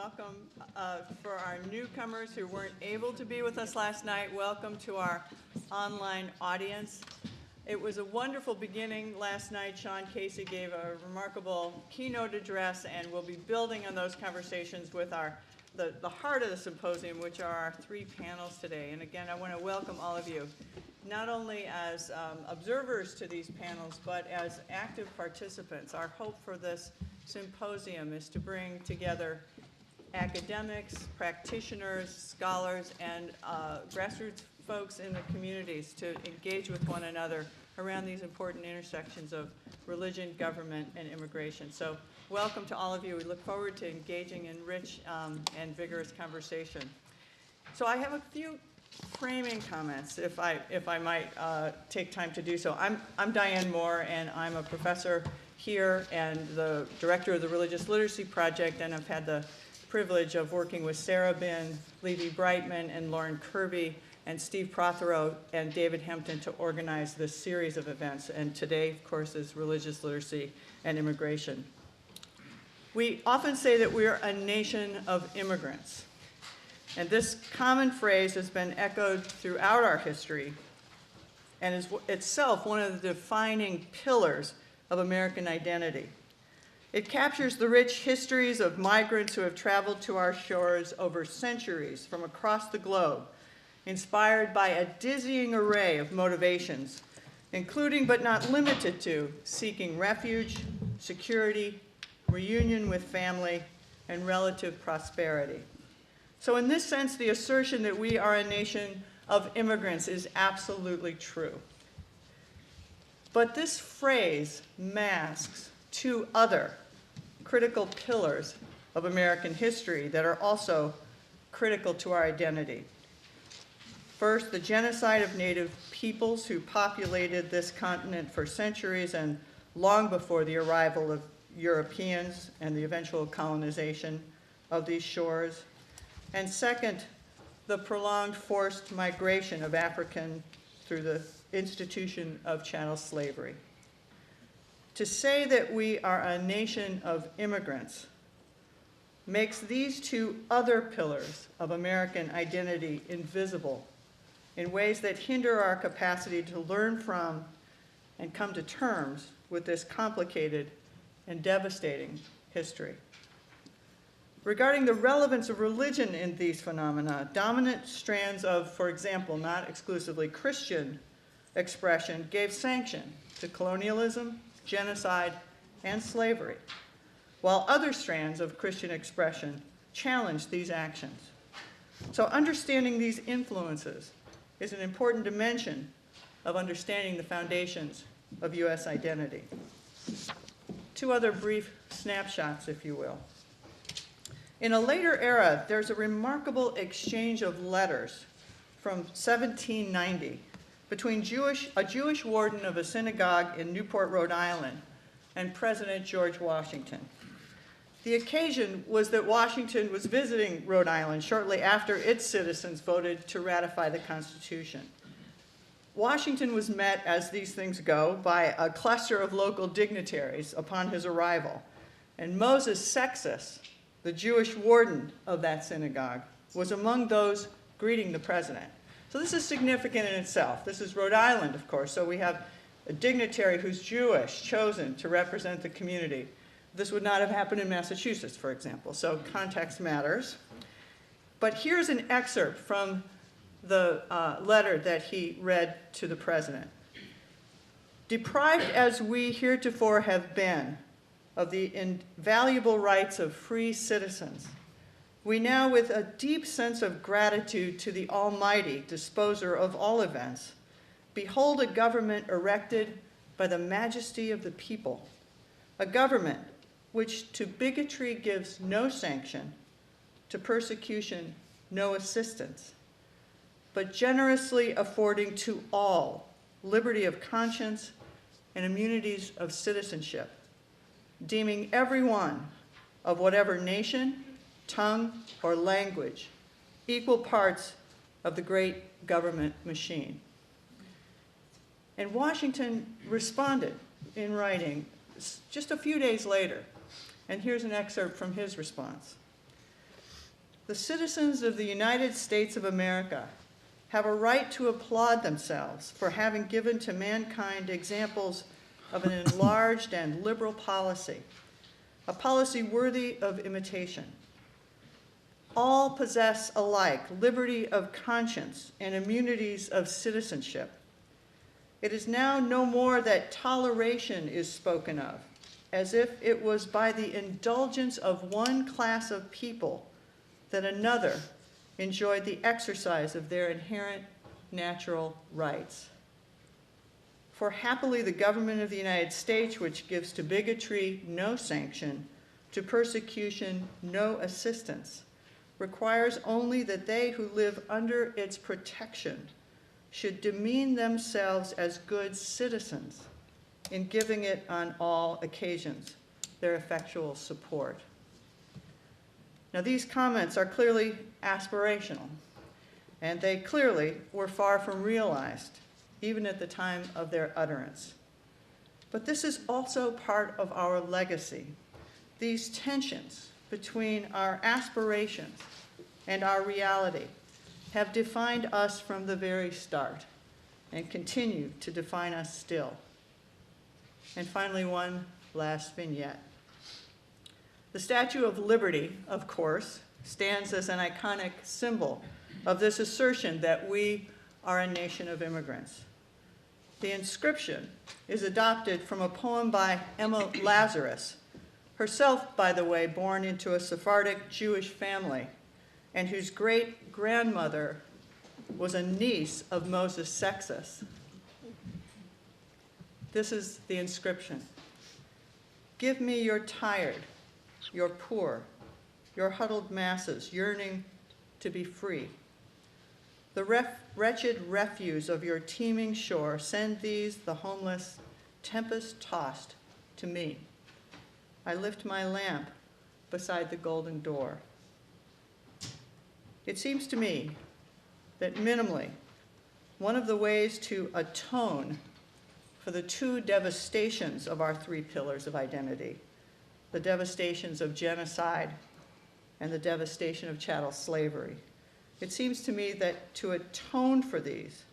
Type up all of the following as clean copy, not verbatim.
welcome for our newcomers who weren't able to be with us last night. Welcome to our online audience. It was a wonderful beginning last night. Sean Casey gave a remarkable keynote address, and we'll be building on those conversations with the heart of the symposium, which are our three panels today. And again, I want to welcome all of you, not only as observers to these panels, but as active participants. Our hope for this symposium is to bring together academics, practitioners, scholars, and grassroots folks in the communities to engage with one another around these important intersections of religion, government, and immigration. So welcome to all of you. We look forward to engaging in rich and vigorous conversation. So I have a few framing comments, if I might take time to do so. I'm Diane Moore, and I'm a professor here and the director of the Religious Literacy Project, and I've had the privilege of working with Sarah Bin, Levi Brightman, and Lauren Kirby, and Steve Prothero and David Hempton to organize this series of events. And today, of course, is religious literacy and immigration. We often say that we're a nation of immigrants. And this common phrase has been echoed throughout our history and is itself one of the defining pillars of American identity. It captures the rich histories of migrants who have traveled to our shores over centuries from across the globe, inspired by a dizzying array of motivations, including but not limited to seeking refuge, security, reunion with family, and relative prosperity. So in this sense, the assertion that we are a nation of immigrants is absolutely true. But this phrase masks two other critical pillars of American history that are also critical to our identity. First, the genocide of native peoples who populated this continent for centuries and long before the arrival of Europeans and the eventual colonization of these shores. And second, the prolonged forced migration of African through the institution of chattel slavery. To say that we are a nation of immigrants makes these two other pillars of American identity invisible in ways that hinder our capacity to learn from and come to terms with this complicated and devastating history. Regarding the relevance of religion in these phenomena, dominant strands of, for example, not exclusively Christian expression gave sanction to colonialism, genocide, and slavery, while other strands of Christian expression challenged these actions. So understanding these influences is an important dimension of understanding the foundations of U.S. identity. Two other brief snapshots, if you will. In a later era, there's a remarkable exchange of letters from 1790 between a Jewish warden of a synagogue in Newport, Rhode Island, and President George Washington. The occasion was that Washington was visiting Rhode Island shortly after its citizens voted to ratify the Constitution. Washington was met, as these things go, by a cluster of local dignitaries upon his arrival, and Moses Sextus, the Jewish warden of that synagogue, was among those greeting the president. So this is significant in itself. This is Rhode Island, of course, so we have a dignitary who's Jewish chosen to represent the community. This would not have happened in Massachusetts, for example, so context matters. But here's an excerpt from the letter that he read to the president. Deprived as we heretofore have been of the invaluable rights of free citizens, we now, with a deep sense of gratitude to the Almighty, disposer of all events, behold a government erected by the majesty of the people, a government which to bigotry gives no sanction, to persecution no assistance, but generously affording to all liberty of conscience and immunities of citizenship, deeming every one of whatever nation, tongue, or language equal parts of the great government machine. And Washington responded in writing just a few days later, and here's an excerpt from his response. The citizens of the United States of America have a right to applaud themselves for having given to mankind examples of an enlarged and liberal policy, a policy worthy of imitation. All possess alike liberty of conscience and immunities of citizenship. It is now no more that toleration is spoken of, as if it was by the indulgence of one class of people that another enjoyed the exercise of their inherent natural rights. For happily the government of the United States, which gives to bigotry no sanction, to persecution no assistance, requires only that they who live under its protection should demean themselves as good citizens in giving it on all occasions their effectual support. Now, these comments are clearly aspirational, and they clearly were far from realized, even at the time of their utterance. But this is also part of our legacy. These tensions between our aspirations and our reality have defined us from the very start and continue to define us still. And finally, one last vignette. The Statue of Liberty, of course, stands as an iconic symbol of this assertion that we are a nation of immigrants. The inscription is adopted from a poem by Emma Lazarus, herself, by the way, born into a Sephardic Jewish family, and whose great-grandmother was a niece of Moses Sextus. This is the inscription. Give me your tired, your poor, your huddled masses yearning to be free. The wretched refuse of your teeming shore, send these, the homeless, tempest-tossed, to me. I lift my lamp beside the golden door. It seems to me that minimally, one of the ways to atone for the two devastations of our three pillars of identity, the devastations of genocide and the devastation of chattel slavery, it seems to me that to atone for these,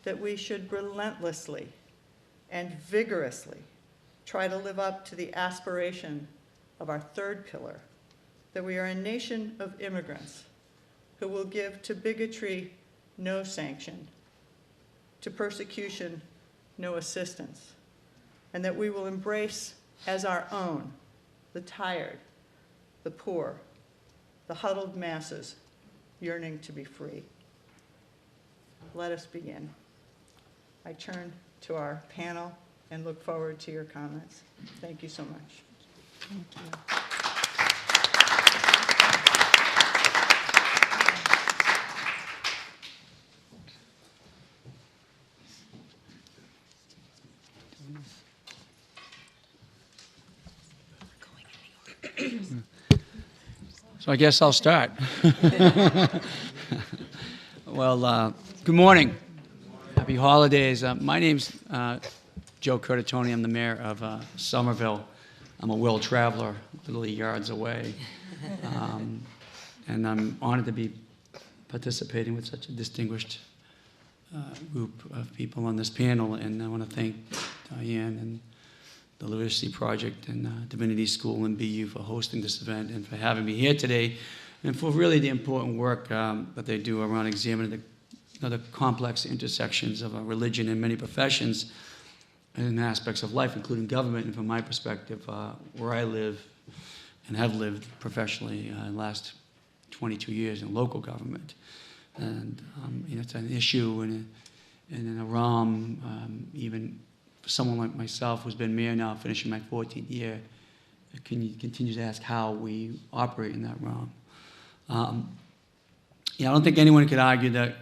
that we should relentlessly and vigorously try to live up to the aspiration of our third pillar, that we are a nation of immigrants who will give to bigotry no sanction, to persecution no assistance, and that we will embrace as our own the tired, the poor, the huddled masses yearning to be free. Let us begin. I turn to our panel and look forward to your comments. Thank you so much. Thank you. So I guess I'll start. Well, good morning. Happy holidays. My name's Joe Curtatone. I'm the mayor of Somerville. I'm a world traveler, literally yards away. And I'm honored to be participating with such a distinguished group of people on this panel. And I want to thank Diane and the Literacy Project and Divinity School and BU for hosting this event and for having me here today, and for really the important work that they do around examining the complex intersections of religion and many professions and aspects of life, including government. And from my perspective, where I live and have lived professionally in the last 22 years in local government. And it's an issue and in a realm, even for someone like myself who's been mayor now, finishing my 14th year, continue to ask how we operate in that realm. I don't think anyone could argue that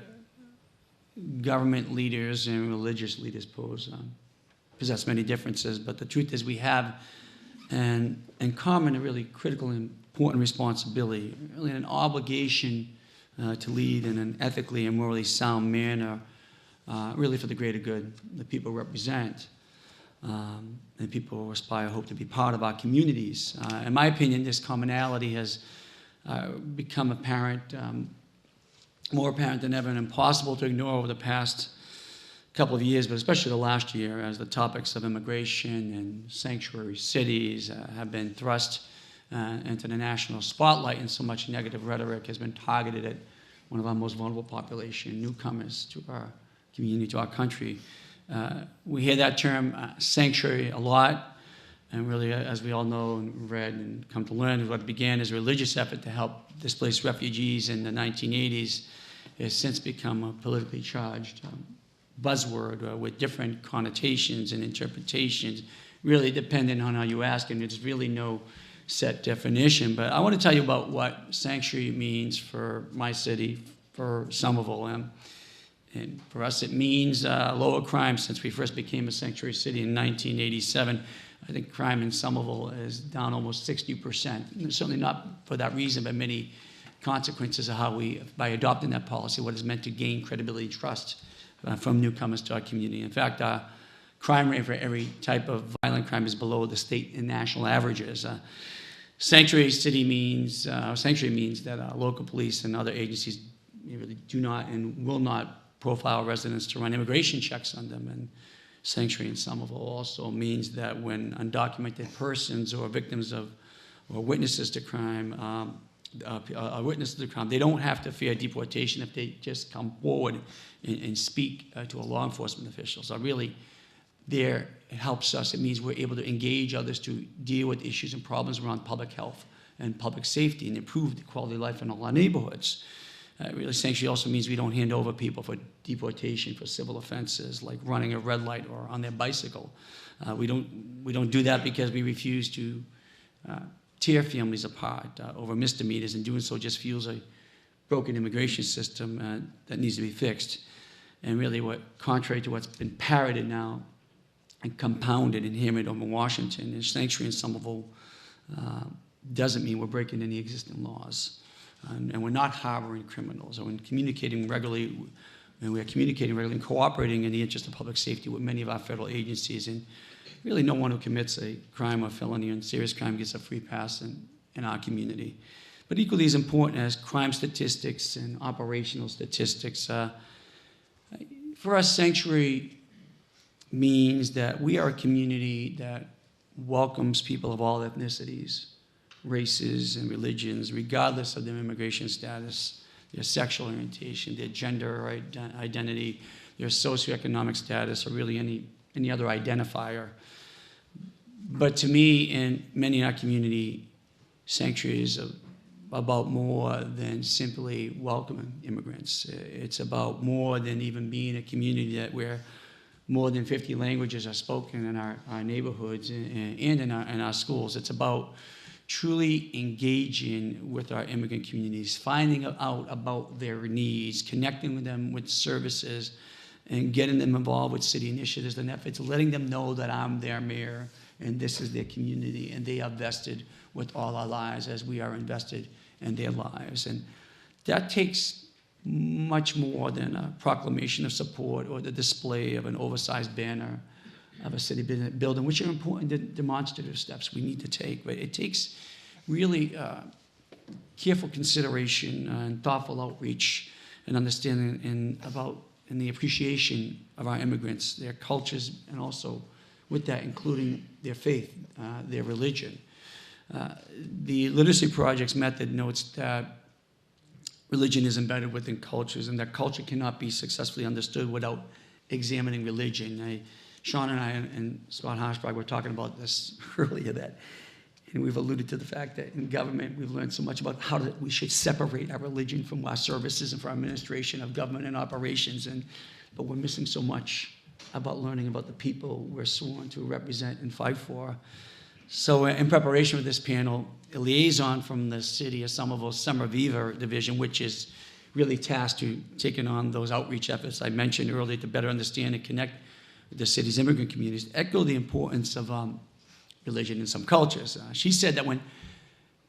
government leaders and religious leaders possess many differences, but the truth is we have in common a really critical and important responsibility, really an obligation to lead in an ethically and morally sound manner, really for the greater good that people represent. And people aspire, hope to be part of our communities. In my opinion, this commonality has become apparent, more apparent than ever, and impossible to ignore over the past couple of years, but especially the last year, as the topics of immigration and sanctuary cities have been thrust into the national spotlight, and so much negative rhetoric has been targeted at one of our most vulnerable population, newcomers to our community, to our country. We hear that term sanctuary a lot, and really, as we all know and read and come to learn, what began as a religious effort to help displaced refugees in the 1980s has since become a politically charged buzzword with different connotations and interpretations, really depending on how you ask, and there's really no set definition. But I want to tell you about what sanctuary means for my city, for Somerville. And for us, it means lower crime since we first became a sanctuary city in 1987. I think crime in Somerville is down almost 60%. And certainly not for that reason, but many consequences of how we, by adopting that policy, what is meant to gain credibility and trust from newcomers to our community. In fact, our crime rate for every type of violent crime is below the state and national averages. Sanctuary means that local police and other agencies really do not and will not profile residents to run immigration checks on them. And sanctuary in Somerville also means that when undocumented persons or victims of or witnesses to crime they don't have to fear deportation if they just come forward and speak to a law enforcement official. So really, there it helps us. It means we're able to engage others to deal with issues and problems around public health and public safety and improve the quality of life in all our neighborhoods. Really, sanctuary also means we don't hand over people for deportation for civil offenses like running a red light or on their bicycle. We don't do that because we refuse to tear families apart over misdemeanors, and doing so just fuels a broken immigration system that needs to be fixed. And really, contrary to what's been parroted now and compounded and hammered over Washington, is sanctuary in Somerville doesn't mean we're breaking any existing laws. And we're not harboring criminals. And we're communicating regularly and cooperating in the interest of public safety with many of our federal agencies. And really, no one who commits a crime or felony and serious crime gets a free pass in our community. But equally as important as crime statistics and operational statistics, for us, sanctuary means that we are a community that welcomes people of all ethnicities, races, and religions, regardless of their immigration status, their sexual orientation, their gender identity, their socioeconomic status, or really any other identifier. But to me, and many in our community, sanctuary is about more than simply welcoming immigrants. It's about more than even being a community where more than 50 languages are spoken in our neighborhoods and in our schools. It's about truly engaging with our immigrant communities, finding out about their needs, connecting with them with services, and getting them involved with city initiatives and efforts, letting them know that I'm their mayor and this is their community, and they are vested with all our lives as we are invested in their lives. And that takes much more than a proclamation of support or the display of an oversized banner of a city building, which are important demonstrative steps we need to take. But it takes really careful consideration and thoughtful outreach and understanding and the appreciation of our immigrants, their cultures, and also with that including their faith, their religion. The Literacy Project's method notes that religion is embedded within cultures and that culture cannot be successfully understood without examining religion. Sean and I and Scott Harshberg were talking about this earlier, and we've alluded to the fact that in government we've learned so much about how we should separate our religion from our services and from our administration of government and operations, but we're missing so much about learning about the people we're sworn to represent and fight for. So in preparation for this panel, a liaison from the city of Somerville's Summer Viva division, which is really tasked to taking on those outreach efforts I mentioned earlier to better understand and connect with the city's immigrant communities, echo the importance of religion in some cultures. She said that when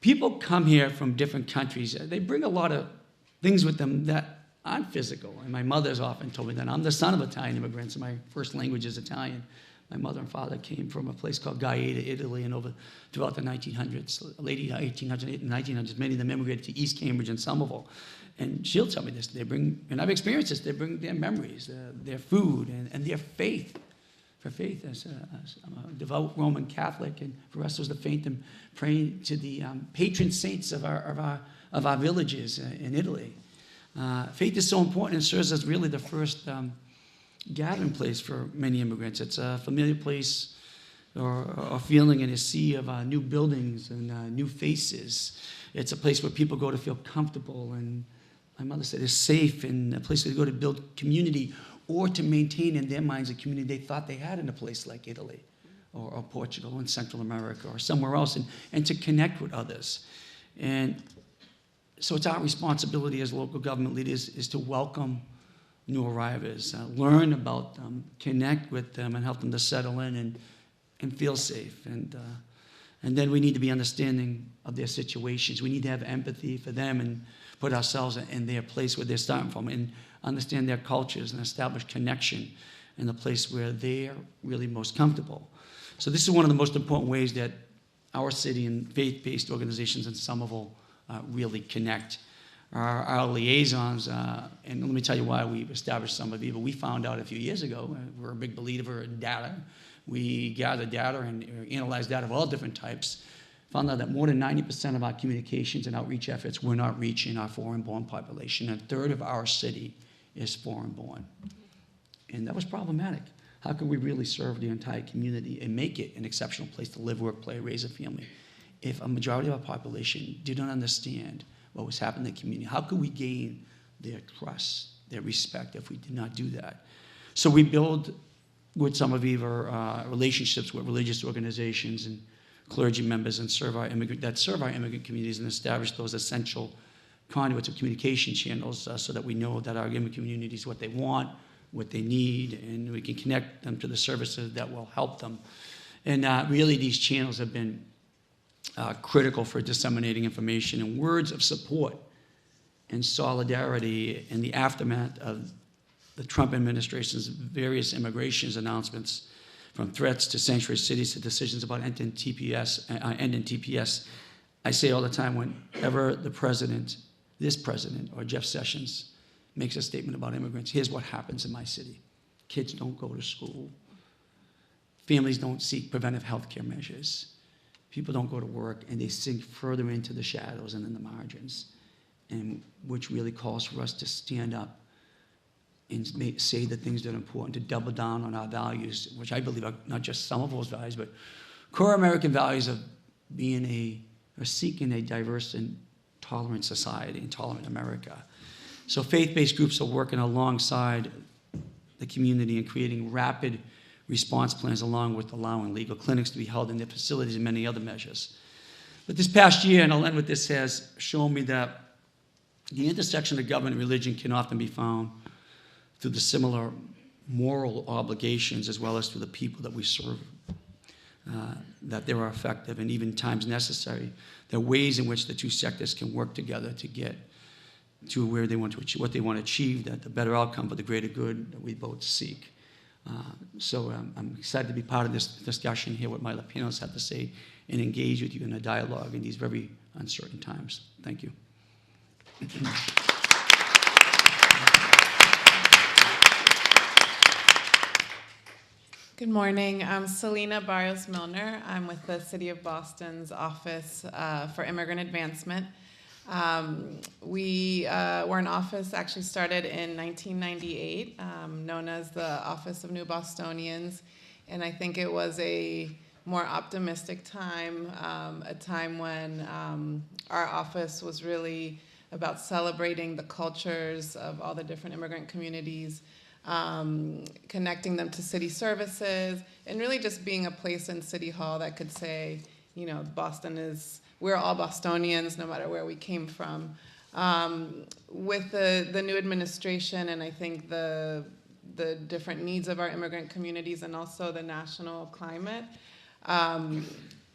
people come here from different countries, they bring a lot of things with them that aren't physical. And my mother's often told me that I'm the son of Italian immigrants, and my first language is Italian. My mother and father came from a place called Gaeta, Italy, and throughout the 1900s, late 1800s, 1900s, many of them immigrated to East Cambridge and Somerville. And she'll tell me this, and I've experienced this, they bring their memories, their food, and their faith. For faith, as I'm a devout Roman Catholic, and for us it was the faith in praying to the patron saints of our villages in Italy. Faith is so important and serves as really the first gathering place for many immigrants. It's a familiar place or feeling in a sea of new buildings and new faces. It's a place where people go to feel comfortable, and my mother said it's safe, and a place where they go to build community or to maintain in their minds a community they thought they had in a place like Italy or Portugal and Central America or somewhere else, and to connect with others. And so it's our responsibility as local government leaders is to welcome new arrivals, learn about them, connect with them, and help them to settle in and feel safe. And then we need to be understanding of their situations. We need to have empathy for them and put ourselves in their place where they're starting from and understand their cultures and establish connection in the place where they're really most comfortable. So this is one of the most important ways that our city and faith-based organizations in Somerville really connect. Our liaisons, and let me tell you why we've established some of these, but we found out a few years ago, we're a big believer in data. We gather data and analyze data of all different types, found out that more than 90% of our communications and outreach efforts were not reaching our foreign-born population. A third of our city is foreign-born. And that was problematic. How can we really serve the entire community and make it an exceptional place to live, work, play, raise a family if a majority of our population did not understand what was happening in the community? How could we gain their trust, their respect if we did not do that? So we build with some of our relationships with religious organizations and clergy members and serve our immigrant communities and establish those essential conduits of communication channels so that we know that our immigrant communities, what they want, what they need, and we can connect them to the services that will help them. And really these channels have been critical for disseminating information and words of support and solidarity in the aftermath of the Trump administration's various immigration announcements, from threats to sanctuary cities to decisions about ending TPS. I say all the time, whenever this president or Jeff Sessions makes a statement about immigrants, here's what happens in my city. Kids don't go to school. Families don't seek preventive health care measures. People don't go to work, and they sink further into the shadows and in the margins, and which really calls for us to stand up and say the things that are important, to double down on our values, which I believe are not just some of those values, but core American values of seeking a diverse and tolerant society and tolerant America. So faith-based groups are working alongside the community and creating rapid response plans, along with allowing legal clinics to be held in their facilities and many other measures. But this past year, and I'll end with this, has shown me that the intersection of government and religion can often be found through the similar moral obligations as well as through the people that we serve, that they are effective and even times necessary. There are ways in which the two sectors can work together to get to where they want to achieve, what they want to achieve, that the better outcome for the greater good that we both seek. So I'm excited to be part of this discussion, hear what my panelists have to say, and engage with you in a dialogue in these very uncertain times. Thank you. Good morning. I'm Celina Barrios-Millner. I'm with the City of Boston's Office for Immigrant Advancement. We're an office actually started in 1998, known as the Office of New Bostonians, and I think it was a more optimistic time, a time when our office was really about celebrating the cultures of all the different immigrant communities, connecting them to city services, and really just being a place in City Hall that could say, you know, we're all Bostonians no matter where we came from. With the new administration, and I think the different needs of our immigrant communities and also the national climate,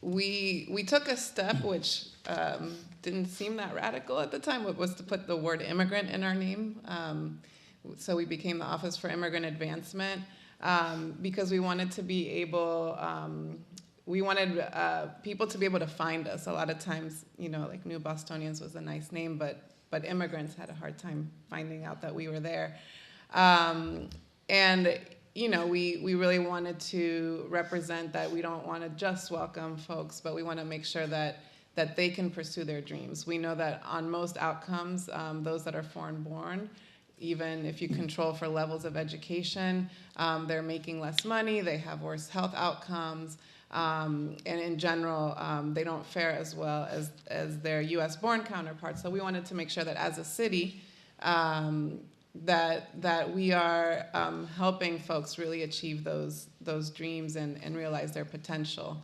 we took a step which didn't seem that radical at the time. It was to put the word immigrant in our name. So we became the Office for Immigrant Advancement. because we wanted to be able, we wanted people to be able to find us. A lot of times, like New Bostonians was a nice name, but immigrants had a hard time finding out that we were there. And we really wanted to represent that we don't want to just welcome folks, but we want to make sure that they can pursue their dreams. We know that on most outcomes, those that are foreign-born, even if you control for levels of education, they're making less money, they have worse health outcomes, and in general, they don't fare as well as their US-born counterparts. So we wanted to make sure that as a city, that we are helping folks really achieve those dreams and realize their potential.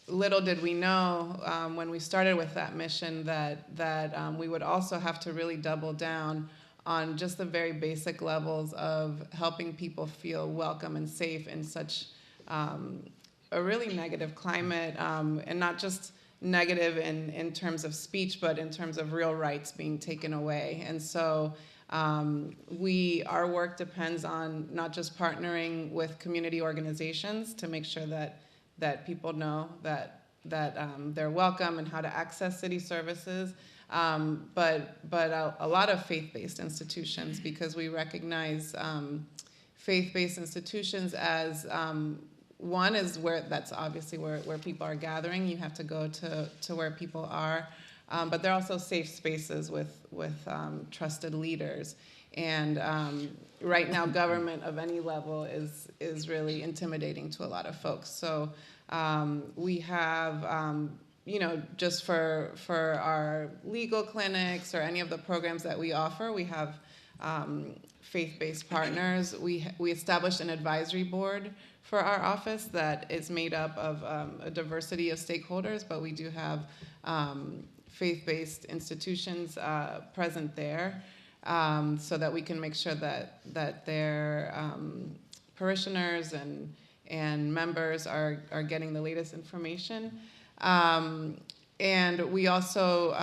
Little did we know when we started with that mission that we would also have to really double down on just the very basic levels of helping people feel welcome and safe in such a really negative climate, and not just negative in terms of speech, but in terms of real rights being taken away. And so our work depends on not just partnering with community organizations to make sure that people know that they're welcome and how to access city services, but a lot of faith-based institutions, because we recognize faith-based institutions as one is that's obviously where people are gathering. You have to go to where people are, but they're also safe spaces with trusted leaders. And right now, government of any level is really intimidating to a lot of folks. So we have, just for our legal clinics or any of the programs that we offer, we have faith-based partners. We established an advisory board for our office that is made up of a diversity of stakeholders, but we do have faith-based institutions present there, so that we can make sure that their parishioners and members are getting the latest information. And we also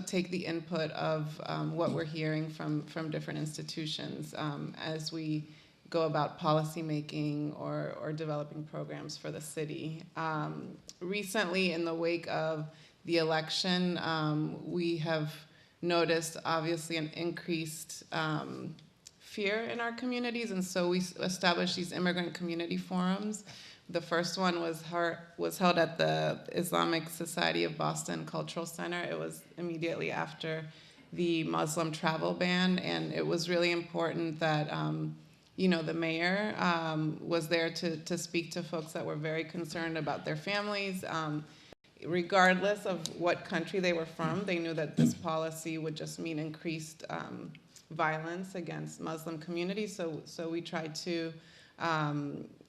take the input of what we're hearing from different institutions as we go about policy making or developing programs for the city. Recently, in the wake of the election, we have noticed obviously an increased fear in our communities, and so we established these immigrant community forums. The first one was held at the Islamic Society of Boston Cultural Center. It was immediately after the Muslim travel ban, and it was really important that the mayor was there to speak to folks that were very concerned about their families. Regardless of what country they were from, they knew that this policy would just mean increased violence against Muslim communities. So we tried to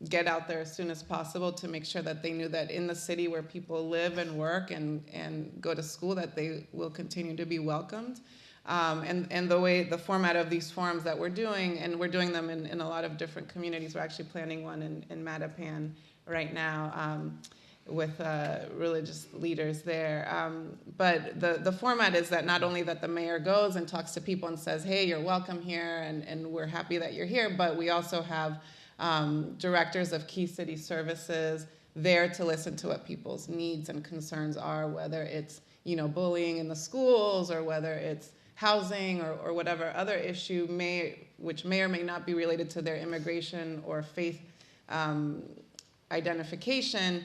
get out there as soon as possible to make sure that they knew that in the city where people live and work and go to school, that they will continue to be welcomed. And the format of these forums that we're doing, and we're doing them in a lot of different communities. We're actually planning one in Mattapan right now with religious leaders there. But the format is that not only that the mayor goes and talks to people and says, hey, you're welcome here, and we're happy that you're here, but we also have directors of key city services there to listen to what people's needs and concerns are, whether it's bullying in the schools or whether it's housing or whatever other issue which may or may not be related to their immigration or faith identification,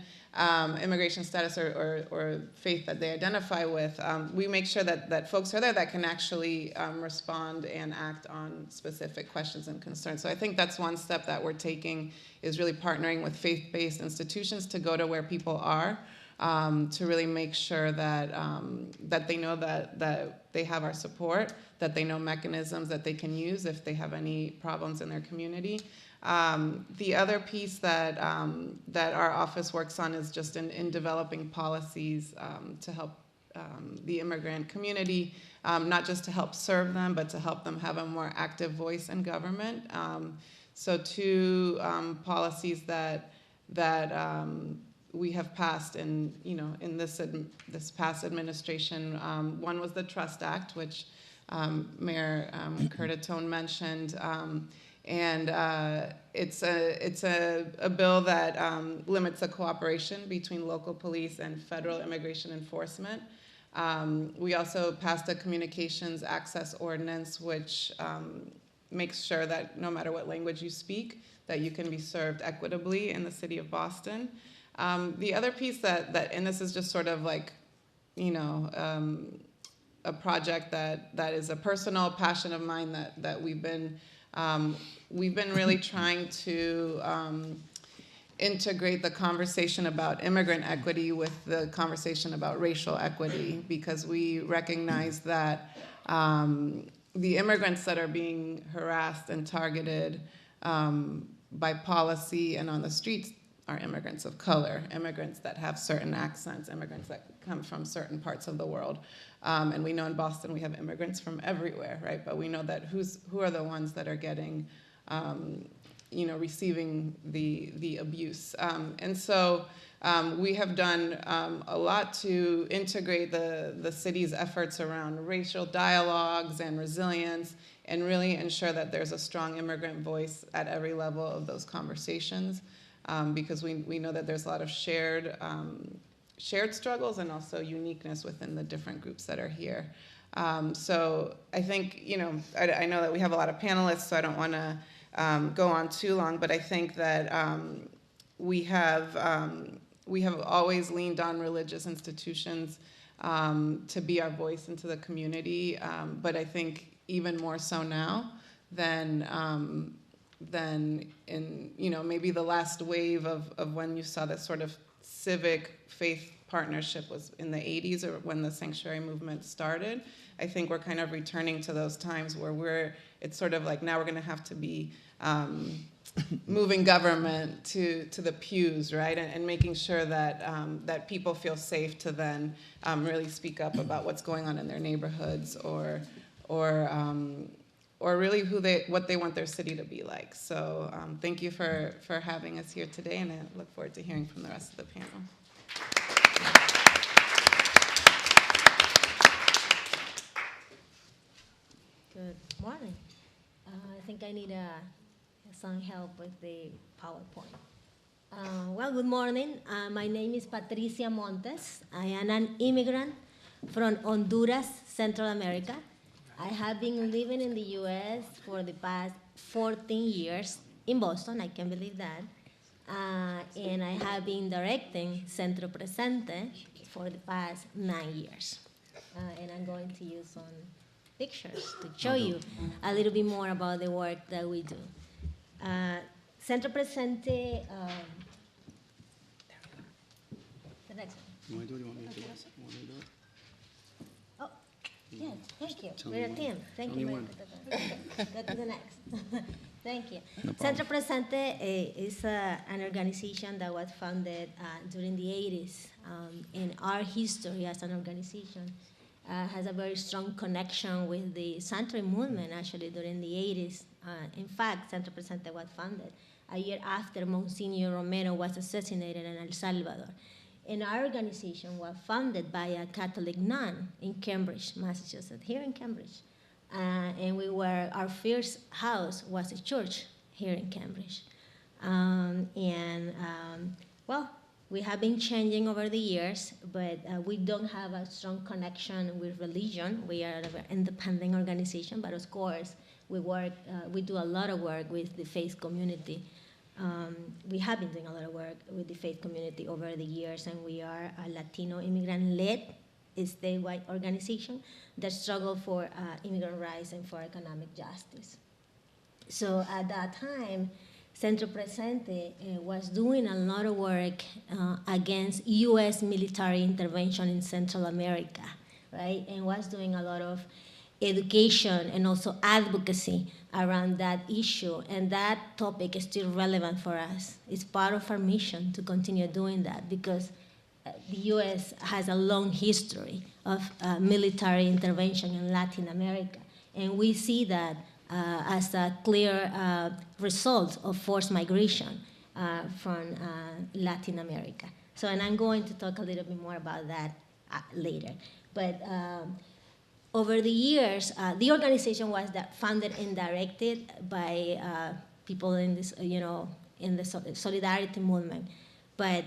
immigration status or faith that they identify with. We make sure that folks are there that can actually respond and act on specific questions and concerns. So I think that's one step that we're taking, is really partnering with faith-based institutions to go to where people are, to really make sure that they know that they have our support, that they know mechanisms that they can use if they have any problems in their community. The other piece that our office works on is just in developing policies to help the immigrant community, not just to help serve them, but to help them have a more active voice in government. So two policies that we have passed in this past administration. One was the Trust Act, which Mayor Curtatone mentioned. And it's a bill that limits the cooperation between local police and federal immigration enforcement. We also passed a communications access ordinance, which makes sure that no matter what language you speak, that you can be served equitably in the city of Boston. The other piece and this is just sort of like, a project that is a personal passion of mine that we've been really trying to integrate the conversation about immigrant equity with the conversation about racial equity, because we recognize that the immigrants that are being harassed and targeted by policy and on the streets are immigrants of color, immigrants that have certain accents, immigrants that come from certain parts of the world. And we know in Boston we have immigrants from everywhere, right? But we know that who are the ones that are getting, receiving the abuse. And so we have done a lot to integrate the city's efforts around racial dialogues and resilience, and really ensure that there's a strong immigrant voice at every level of those conversations, because we know that there's a lot of shared struggles and also uniqueness within the different groups that are here. So I think, I know that we have a lot of panelists, so I don't want to go on too long, but I think that we have always leaned on religious institutions to be our voice into the community, but I think even more so now than in maybe the last wave of when you saw this sort of civic faith partnership was in the 80s, or when the sanctuary movement started. I think we're kind of returning to those times where it's sort of like now we're going to have to be moving government to the pews, right, and making sure that people feel safe to then really speak up about what's going on in their neighborhoods, or really what they want their city to be like. So thank you for having us here today, and I look forward to hearing from the rest of the panel. Good morning. I think I need some help with the PowerPoint. Well, good morning. My name is Patricia Montes. I am an immigrant from Honduras, Central America. I have been living in the U.S. for the past 14 years in Boston. I can't believe that. And I have been directing Centro Presente for the past 9 years. And I'm going to use some pictures to show you a little bit more about the work that we do. Centro Presente, the next one. You want to do it? You want me to do it? You want me to do it? Oh, yes, thank you. Tell We're me a team. Thank you. when. Okay, go to the next. Thank you. No problem. Centro Presente is an organization that was founded during the 80s. And our history as an organization has a very strong connection with the sanctuary movement, actually, during the 80s. In fact, Centro Presente was founded a year after Monsignor Romero was assassinated in El Salvador. And our organization was founded by a Catholic nun in Cambridge, Massachusetts, here in Cambridge. And our first house was a church here in Cambridge. Well, we have been changing over the years, but we don't have a strong connection with religion. We are an independent organization, but of course, we do a lot of work with the faith community. We have been doing a lot of work with the faith community over the years, and we are a Latino immigrant-led statewide organization that struggle for immigrant rights and for economic justice. So at that time, Centro Presente was doing a lot of work against U.S. military intervention in Central America, right? And was doing a lot of education and also advocacy around that issue. And that topic is still relevant for us. It's part of our mission to continue doing that because the U.S. has a long history of military intervention in Latin America. And we see that as a clear result of forced migration from Latin America. So, and I'm going to talk a little bit more about that later. But over the years, the organization was founded and directed by people in this, in the solidarity movement. But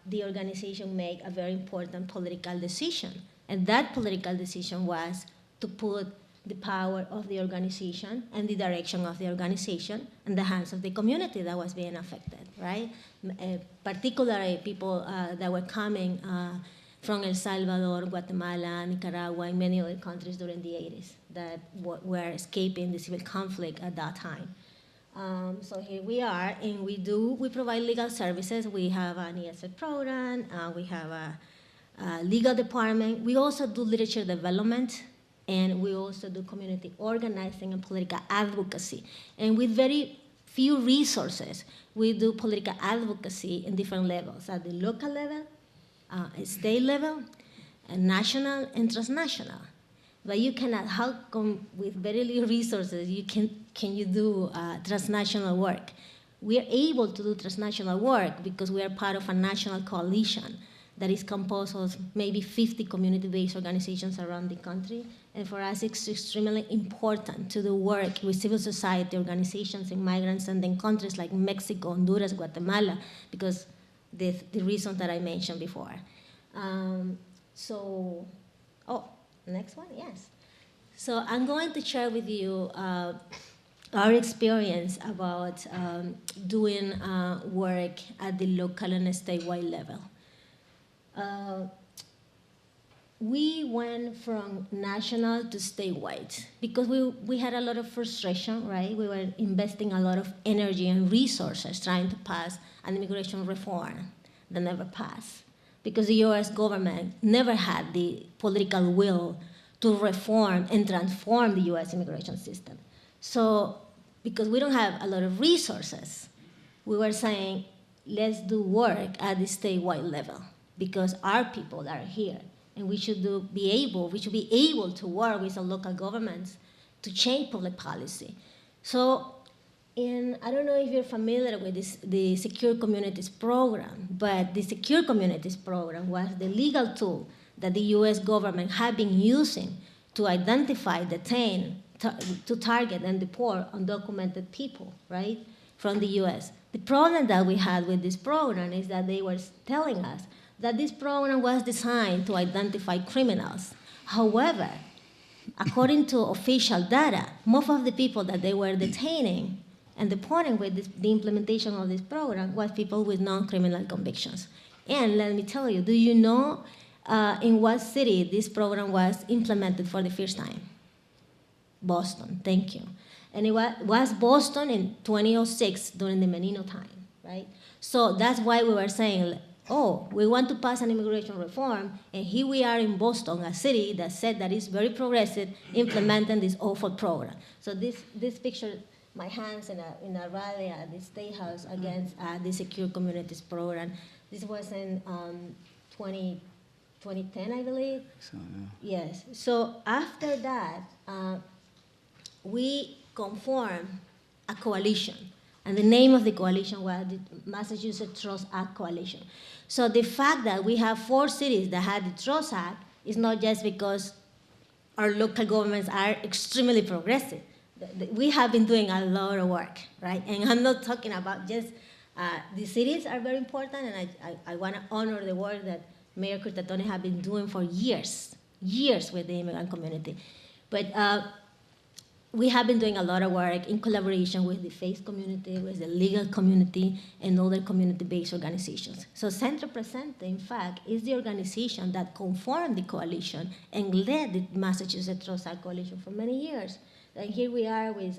the organization made a very important political decision. And that political decision was to put the power of the organization and the direction of the organization in the hands of the community that was being affected, right? Particularly people that were coming from El Salvador, Guatemala, Nicaragua, and many other countries during the 80s that were escaping the civil conflict at that time. So here we are, and we provide legal services. We have an ESF program, we have a legal department. We also do literature development, and we also do community organizing and political advocacy. And with very few resources, we do political advocacy in different levels, at the local level, state level, and national and transnational. But you cannot, how come with very little resources can you do transnational work? We are able to do transnational work because we are part of a national coalition that is composed of maybe 50 community-based organizations around the country. And for us, it's extremely important to do work with civil society organizations in migrants and in countries like Mexico, Honduras, Guatemala, because the reasons that I mentioned before. Next one, yes. So I'm going to share with you our experience about doing work at the local and statewide level. We went from national to statewide because we had a lot of frustration, right? We were investing a lot of energy and resources trying to pass an immigration reform that never passed because the US government never had the political will to reform and transform the US immigration system. So because we don't have a lot of resources, we were saying, let's do work at the statewide level because our people are here. And we should be able to work with the local governments to change public policy. So I don't know if you're familiar with the Secure Communities Program, but the Secure Communities Program was the legal tool that the US government had been using to identify, detain, to target and deport undocumented people, right, from the US. The problem that we had with this program is that they were telling us that this program was designed to identify criminals. However, according to official data, most of the people that they were detaining and deporting with the implementation of this program was people with non-criminal convictions. And let me tell you, do you know in what city this program was implemented for the first time? Boston, thank you. And it was Boston in 2006 during the Menino time, right? So that's why we were saying, oh, we want to pass an immigration reform, and here we are in Boston, a city that said that is very progressive, implementing this awful program. So this picture, my hands in a rally at the State House against the Secure Communities Program. This was in 2010, I believe. So, yeah. Yes. So after that, we conformed a coalition. And the name of the coalition was the Massachusetts Trust Act Coalition. So the fact that we have 4 cities that had the Trust Act is not just because our local governments are extremely progressive. We have been doing a lot of work, right? And I'm not talking about just the cities are very important, and I want to honor the work that Mayor Curtatone has been doing for years with the immigrant community. But we have been doing a lot of work in collaboration with the faith community, with the legal community, and other community-based organizations. So Centro Presente, in fact, is the organization that conformed the coalition and led the Massachusetts Trust Act Coalition for many years. And here we are with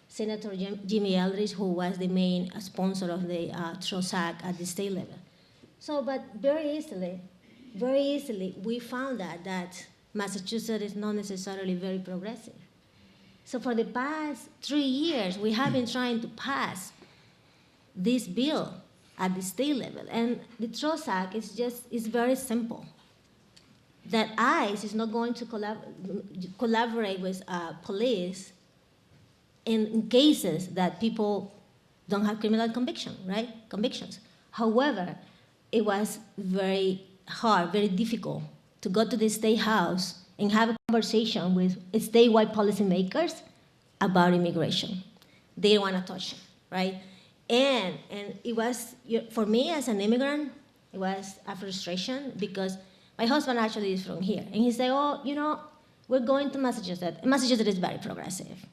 Senator Jimmy Eldridge, who was the main sponsor of the Trust Act at the state level. So, but very easily, we found that Massachusetts is not necessarily very progressive. So for the past 3 years, we have been trying to pass this bill at the state level. And the Trust Act is very simple. That ICE is not going to collaborate with police in cases that people don't have criminal convictions. However, it was very hard, very difficult to go to the State House and have a conversation with statewide policymakers about immigration. They don't want to touch it, right? And it was, for me as an immigrant, it was a frustration because my husband actually is from here. And he said, oh, you know, we're going to Massachusetts. Massachusetts is very progressive.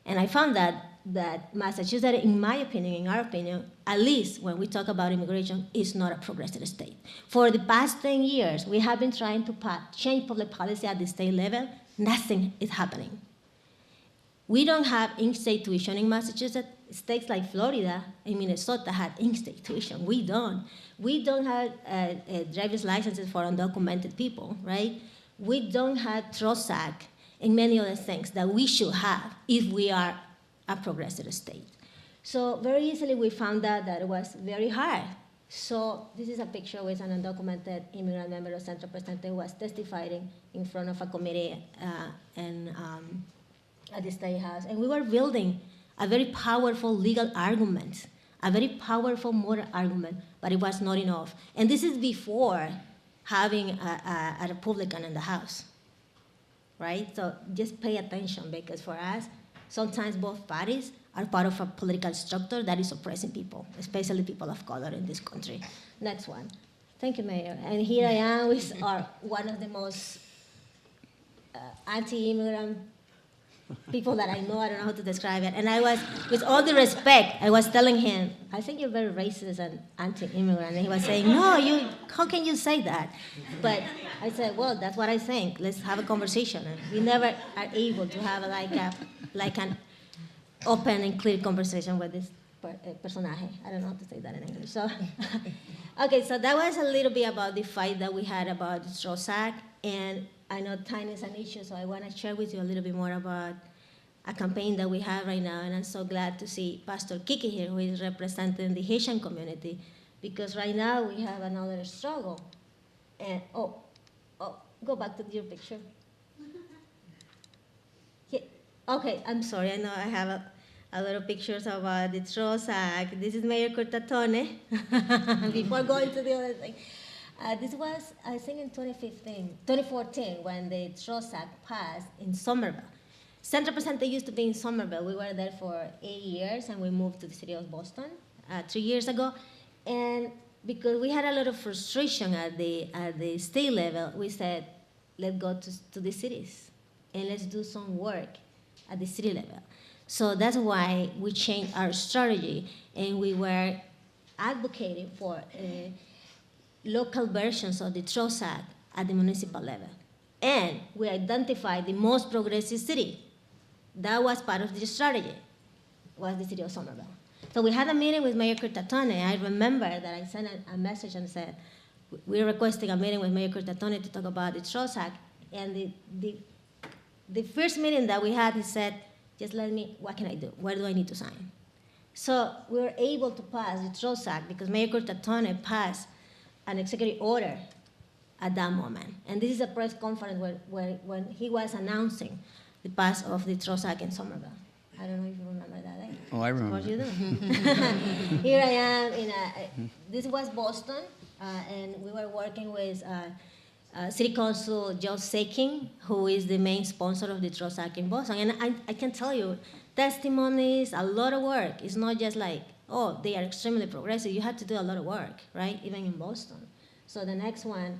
And I found that Massachusetts, in my opinion, in our opinion, at least when we talk about immigration, is not a progressive state. For the past 10 years, we have been trying to change public policy at the state level. Nothing is happening. We don't have in-state tuition in Massachusetts. States like Florida and Minnesota had in-state tuition. We don't. We don't have driver's licenses for undocumented people, right? We don't have TROSAC and many other things that we should have if we are a progressive state. So very easily we found out that it was very hard. So this is a picture with an undocumented immigrant member of Central Presidente who was testifying in front of a committee at the State House. And we were building a very powerful legal argument, a very powerful moral argument, but it was not enough. And this is before having a Republican in the House, right? So just pay attention, because for us, sometimes both parties are part of a political structure that is oppressing people, especially people of color in this country. Next one. Thank you, Mayor. And here I am with one of the most anti-immigrant people that I know. I don't know how to describe it. And I was, with all the respect, I was telling him, I think you're very racist and anti-immigrant. And he was saying, no, how can you say that? But I said, well, that's what I think. Let's have a conversation. And we never are able to have like an open and clear conversation with this personaje. I don't know how to say that in English. So, okay, so that was a little bit about the fight that we had about the TROSAC. And I know time is an issue, so I want to share with you a little bit more about a campaign that we have right now. And I'm so glad to see Pastor Kiki here, who is representing the Haitian community, because right now we have another struggle. And, go back to your picture. Yeah. Okay, I'm sorry. I know I have a lot of pictures about the TROSAC. This is Mayor Curtatone, before going to the other thing. This was, I think, in 2014, when the TROSAC passed in Somerville. Central Presidente used to be in Somerville. We were there for 8 years, and we moved to the city of Boston 3 years ago. And because we had a lot of frustration at the state level, we said, let's go to the cities, and let's do some work at the city level. So that's why we changed our strategy, and we were advocating for local versions of the TROSAC at the municipal level. And we identified the most progressive city. That was part of the strategy, was the city of Somerville. So we had a meeting with Mayor Curtatone. I remember that I sent a message and said, we're requesting a meeting with Mayor Curtatone to talk about the TROSAC. And the first meeting that we had, he said, just let me, what can I do? Where do I need to sign? So we were able to pass the TROSAC because Mayor Curtatone passed an executive order at that moment. And this is a press conference when he was announcing the pass of the TROSAC in Somerville. I don't know if you remember that, eh? Oh, I remember. Of course you do. Here I am this was Boston, and we were working with City Council Joe Saking, who is the main sponsor of the TROSAC in Boston. And I can tell you, testimonies, a lot of work. It's not just like, oh, they are extremely progressive. You have to do a lot of work, right? Even in Boston. So the next one,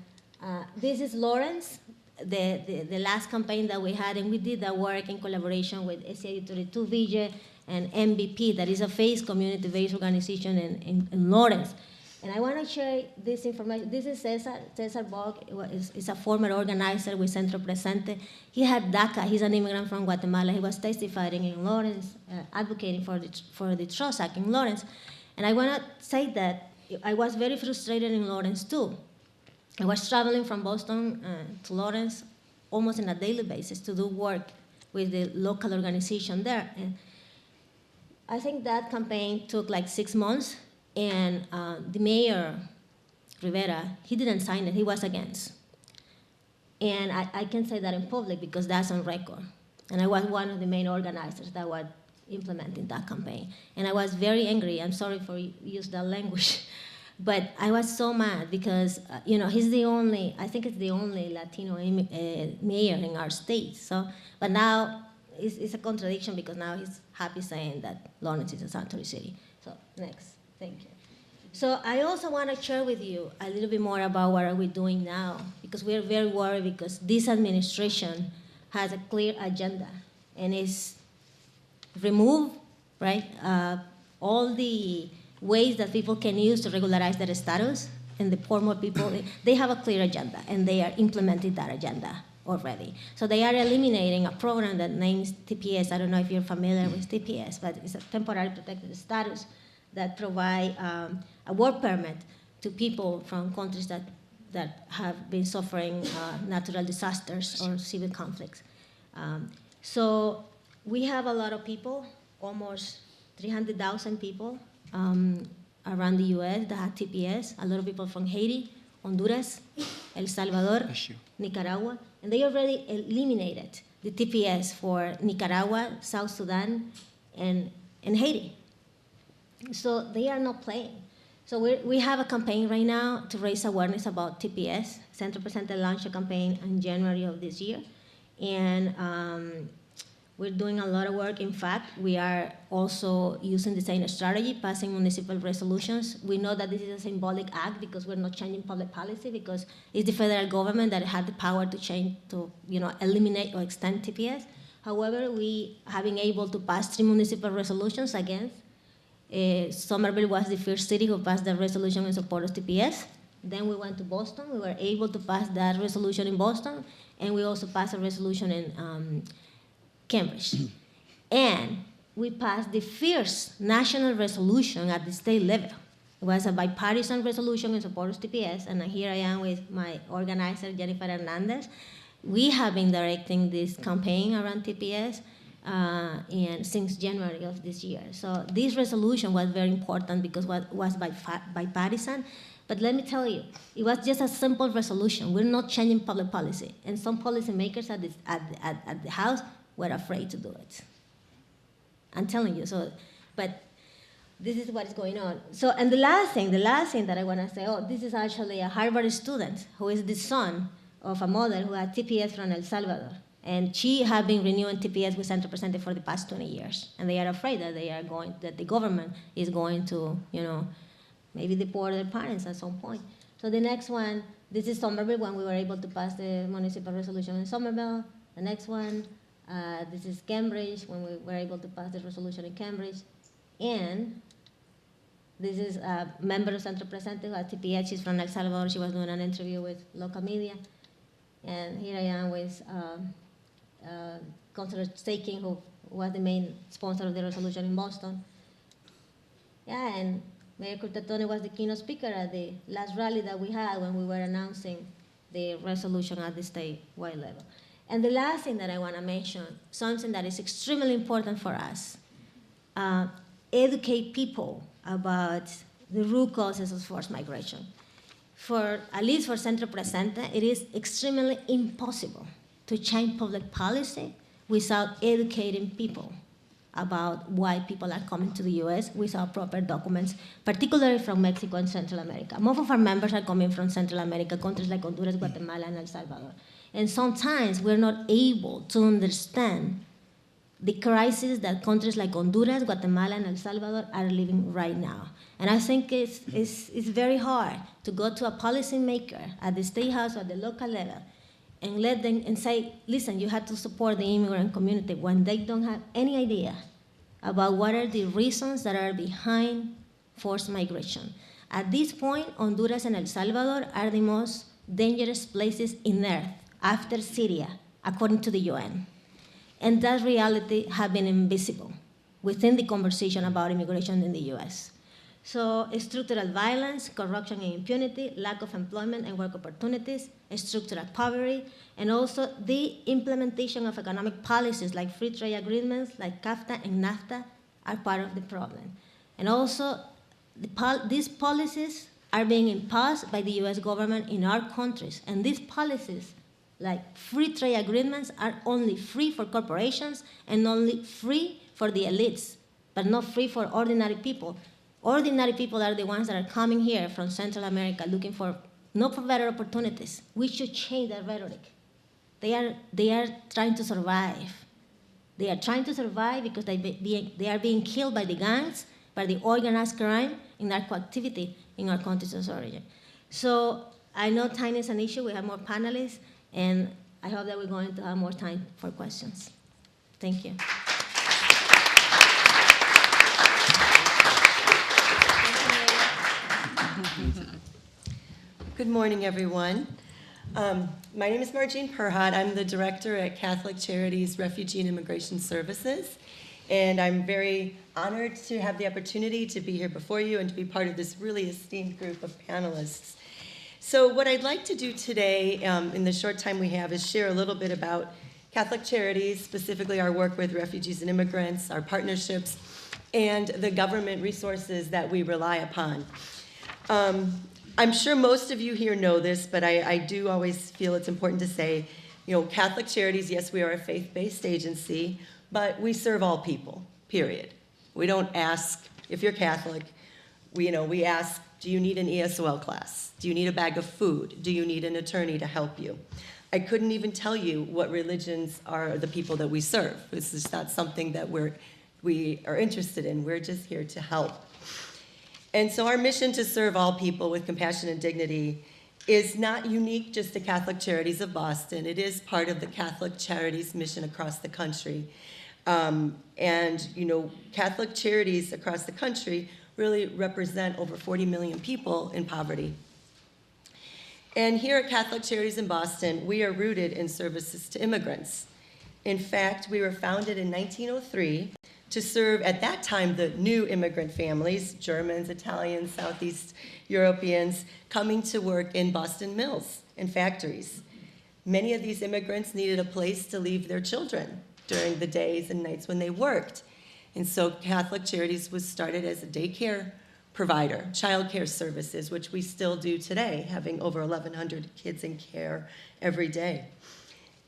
this is Lawrence, the last campaign that we had, and we did that work in collaboration with SCA 32 VJ and MVP, that is a faith community-based organization in Lawrence. And I want to share this information. This is Cesar Bog, is a former organizer with Centro Presente. He had DACA. He's an immigrant from Guatemala. He was testifying in Lawrence, advocating for the TROSAC in Lawrence. And I want to say that I was very frustrated in Lawrence, too. I was traveling from Boston to Lawrence almost on a daily basis to do work with the local organization there. And I think that campaign took like 6 months. And the mayor, Rivera, he didn't sign it. He was against. And I can say that in public because that's on record. And I was one of the main organizers that were implementing that campaign. And I was very angry. I'm sorry for use that language. But I was so mad because, he's the only, I think it's the only Latino mayor in our state. So, but now it's a contradiction because now he's happy saying that Lawrence is a sanctuary city. So next, thank you. So I also want to share with you a little bit more about what are we doing now, because we're very worried because this administration has a clear agenda and is remove, right, all the ways that people can use to regularize their status and deport more people. They have a clear agenda and they are implementing that agenda already. So they are eliminating a program that names TPS. I don't know if you're familiar with TPS, but it's a temporary protected status that provide a work permit to people from countries that have been suffering natural disasters or civil conflicts. So we have a lot of people, almost 300,000 people around the US that have TPS, a lot of people from Haiti, Honduras, El Salvador, Nicaragua, and they already eliminated the TPS for Nicaragua, South Sudan, and Haiti. So they are not playing. So we have a campaign right now to raise awareness about TPS. Centro Presente launched a campaign in January of this year. And we're doing a lot of work. In fact, we are also using the same strategy, passing municipal resolutions. We know that this is a symbolic act because we're not changing public policy, because it's the federal government that had the power to change, to eliminate or extend TPS. However, we have been able to pass 3 municipal resolutions against. Somerville was the first city who passed the resolution in support of TPS. Then we went to Boston. We were able to pass that resolution in Boston, and we also passed a resolution in Cambridge. And we passed the first national resolution at the state level. It was a bipartisan resolution in support of TPS, and here I am with my organizer, Jennifer Hernandez. We have been directing this campaign around TPS and since January of this year. So this resolution was very important because it was bipartisan. But let me tell you, it was just a simple resolution. We're not changing public policy. And some policymakers at the House were afraid to do it. I'm telling you. So, but this is what is going on. So, and the last thing that I want to say, this is actually a Harvard student who is the son of a mother who had TPS from El Salvador. And she had been renewing TPS with Centro Presente for the past 20 years. And they are afraid that that the government is going to, maybe deport their parents at some point. So the next one, this is Somerville, when we were able to pass the municipal resolution in Somerville. The next one, this is Cambridge, when we were able to pass the resolution in Cambridge. And this is a member of Centro Presente who had TPS. She's from El Salvador. She was doing an interview with local media. And here I am with Councilor Staking, who was the main sponsor of the resolution in Boston. Yeah, and Mayor Curtatone was the keynote speaker at the last rally that we had when we were announcing the resolution at the statewide level. And the last thing that I want to mention, something that is extremely important for us, educate people about the root causes of forced migration. At least for Centro Presente, it is extremely impossible to change public policy without educating people about why people are coming to the US without proper documents, particularly from Mexico and Central America. Most of our members are coming from Central America, countries like Honduras, Guatemala, and El Salvador. And sometimes we're not able to understand the crisis that countries like Honduras, Guatemala, and El Salvador are living right now. And I think it's very hard to go to a policymaker at the state house or at the local level and let them and say, listen, you have to support the immigrant community, when they don't have any idea about what are the reasons that are behind forced migration. At this point, Honduras and El Salvador are the most dangerous places in Earth after Syria, according to the UN. And that reality has been invisible within the conversation about immigration in the US. So structural violence, corruption and impunity, lack of employment and work opportunities, structural poverty, and also the implementation of economic policies like free trade agreements like CAFTA and NAFTA are part of the problem. And also, these policies are being imposed by the US government in our countries. And these policies, like free trade agreements, are only free for corporations and only free for the elites, but not free for ordinary people. Ordinary people are the ones that are coming here from Central America looking for, not for better opportunities. We should change that rhetoric. They are trying to survive. They are trying to survive because they are being killed by the gangs, by the organized crime and narco activity in our countries of origin. So I know time is an issue. We have more panelists, and I hope that we're going to have more time for questions. Thank you. Good morning, everyone. My name is Marjean Perhot. I'm the director at Catholic Charities Refugee and Immigration Services, and I'm very honored to have the opportunity to be here before you and to be part of this really esteemed group of panelists. So what I'd like to do today, in the short time we have, is share a little bit about Catholic Charities, specifically our work with refugees and immigrants, our partnerships, and the government resources that we rely upon. I'm sure most of you here know this, but I do always feel it's important to say, Catholic Charities, yes, we are a faith-based agency, but we serve all people, period. We don't ask if you're Catholic. We ask, do you need an ESOL class? Do you need a bag of food? Do you need an attorney to help you? I couldn't even tell you what religions are the people that we serve. This is not something that we are interested in. We're just here to help. And so our mission to serve all people with compassion and dignity is not unique just to Catholic Charities of Boston. It is part of the Catholic Charities mission across the country. Catholic Charities across the country really represent over 40 million people in poverty. And here at Catholic Charities in Boston, we are rooted in services to immigrants. In fact, we were founded in 1903 to serve, at that time, the new immigrant families, Germans, Italians, Southeast Europeans, coming to work in Boston mills and factories. Many of these immigrants needed a place to leave their children during the days and nights when they worked. And so Catholic Charities was started as a daycare provider, child care services, which we still do today, having over 1,100 kids in care every day.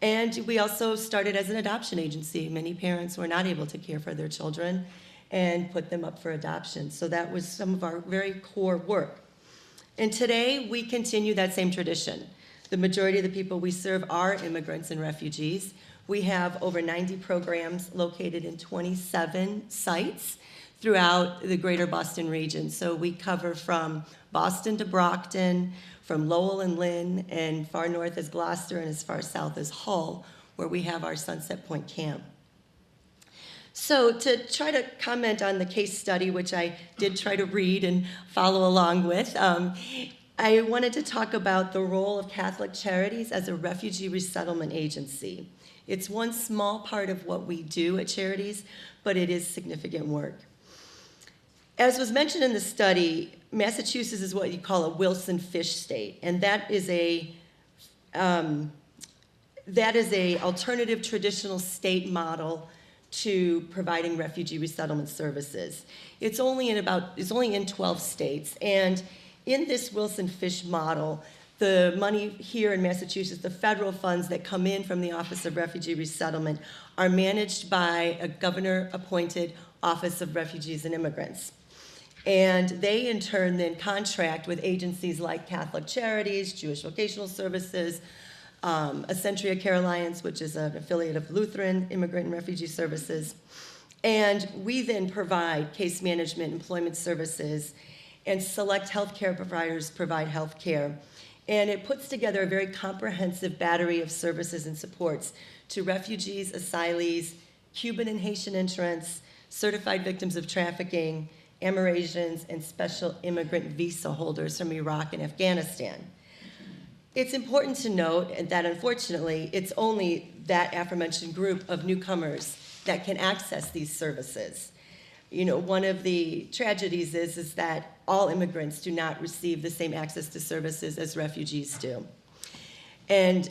And we also started as an adoption agency. Many parents were not able to care for their children and put them up for adoption. So that was some of our very core work. And today, we continue that same tradition. The majority of the people we serve are immigrants and refugees. We have over 90 programs located in 27 sites throughout the greater Boston region. So we cover from Boston to Brockton, from Lowell and Lynn, and far north as Gloucester, and as far south as Hull, where we have our Sunset Point camp. So to try to comment on the case study, which I did try to read and follow along with, I wanted to talk about the role of Catholic Charities as a refugee resettlement agency. It's one small part of what we do at Charities, but it is significant work. As was mentioned in the study, Massachusetts is what you call a Wilson fish state, and that is a alternative traditional state model to providing refugee resettlement services. It's only in 12 states, and in this Wilson fish model, the money here in Massachusetts, the federal funds that come in from the Office of Refugee Resettlement, are managed by a governor-appointed Office of Refugees and Immigrants. And they, in turn, then contract with agencies like Catholic Charities, Jewish Vocational Services, Accentria Care Alliance, which is an affiliate of Lutheran Immigrant and Refugee Services. And we then provide case management, employment services, and select healthcare providers provide healthcare. And it puts together a very comprehensive battery of services and supports to refugees, asylees, Cuban and Haitian entrants, certified victims of trafficking, Amerasians, and special immigrant visa holders from Iraq and Afghanistan. It's important to note that, unfortunately, it's only that aforementioned group of newcomers that can access these services. One of the tragedies is that all immigrants do not receive the same access to services as refugees do. And,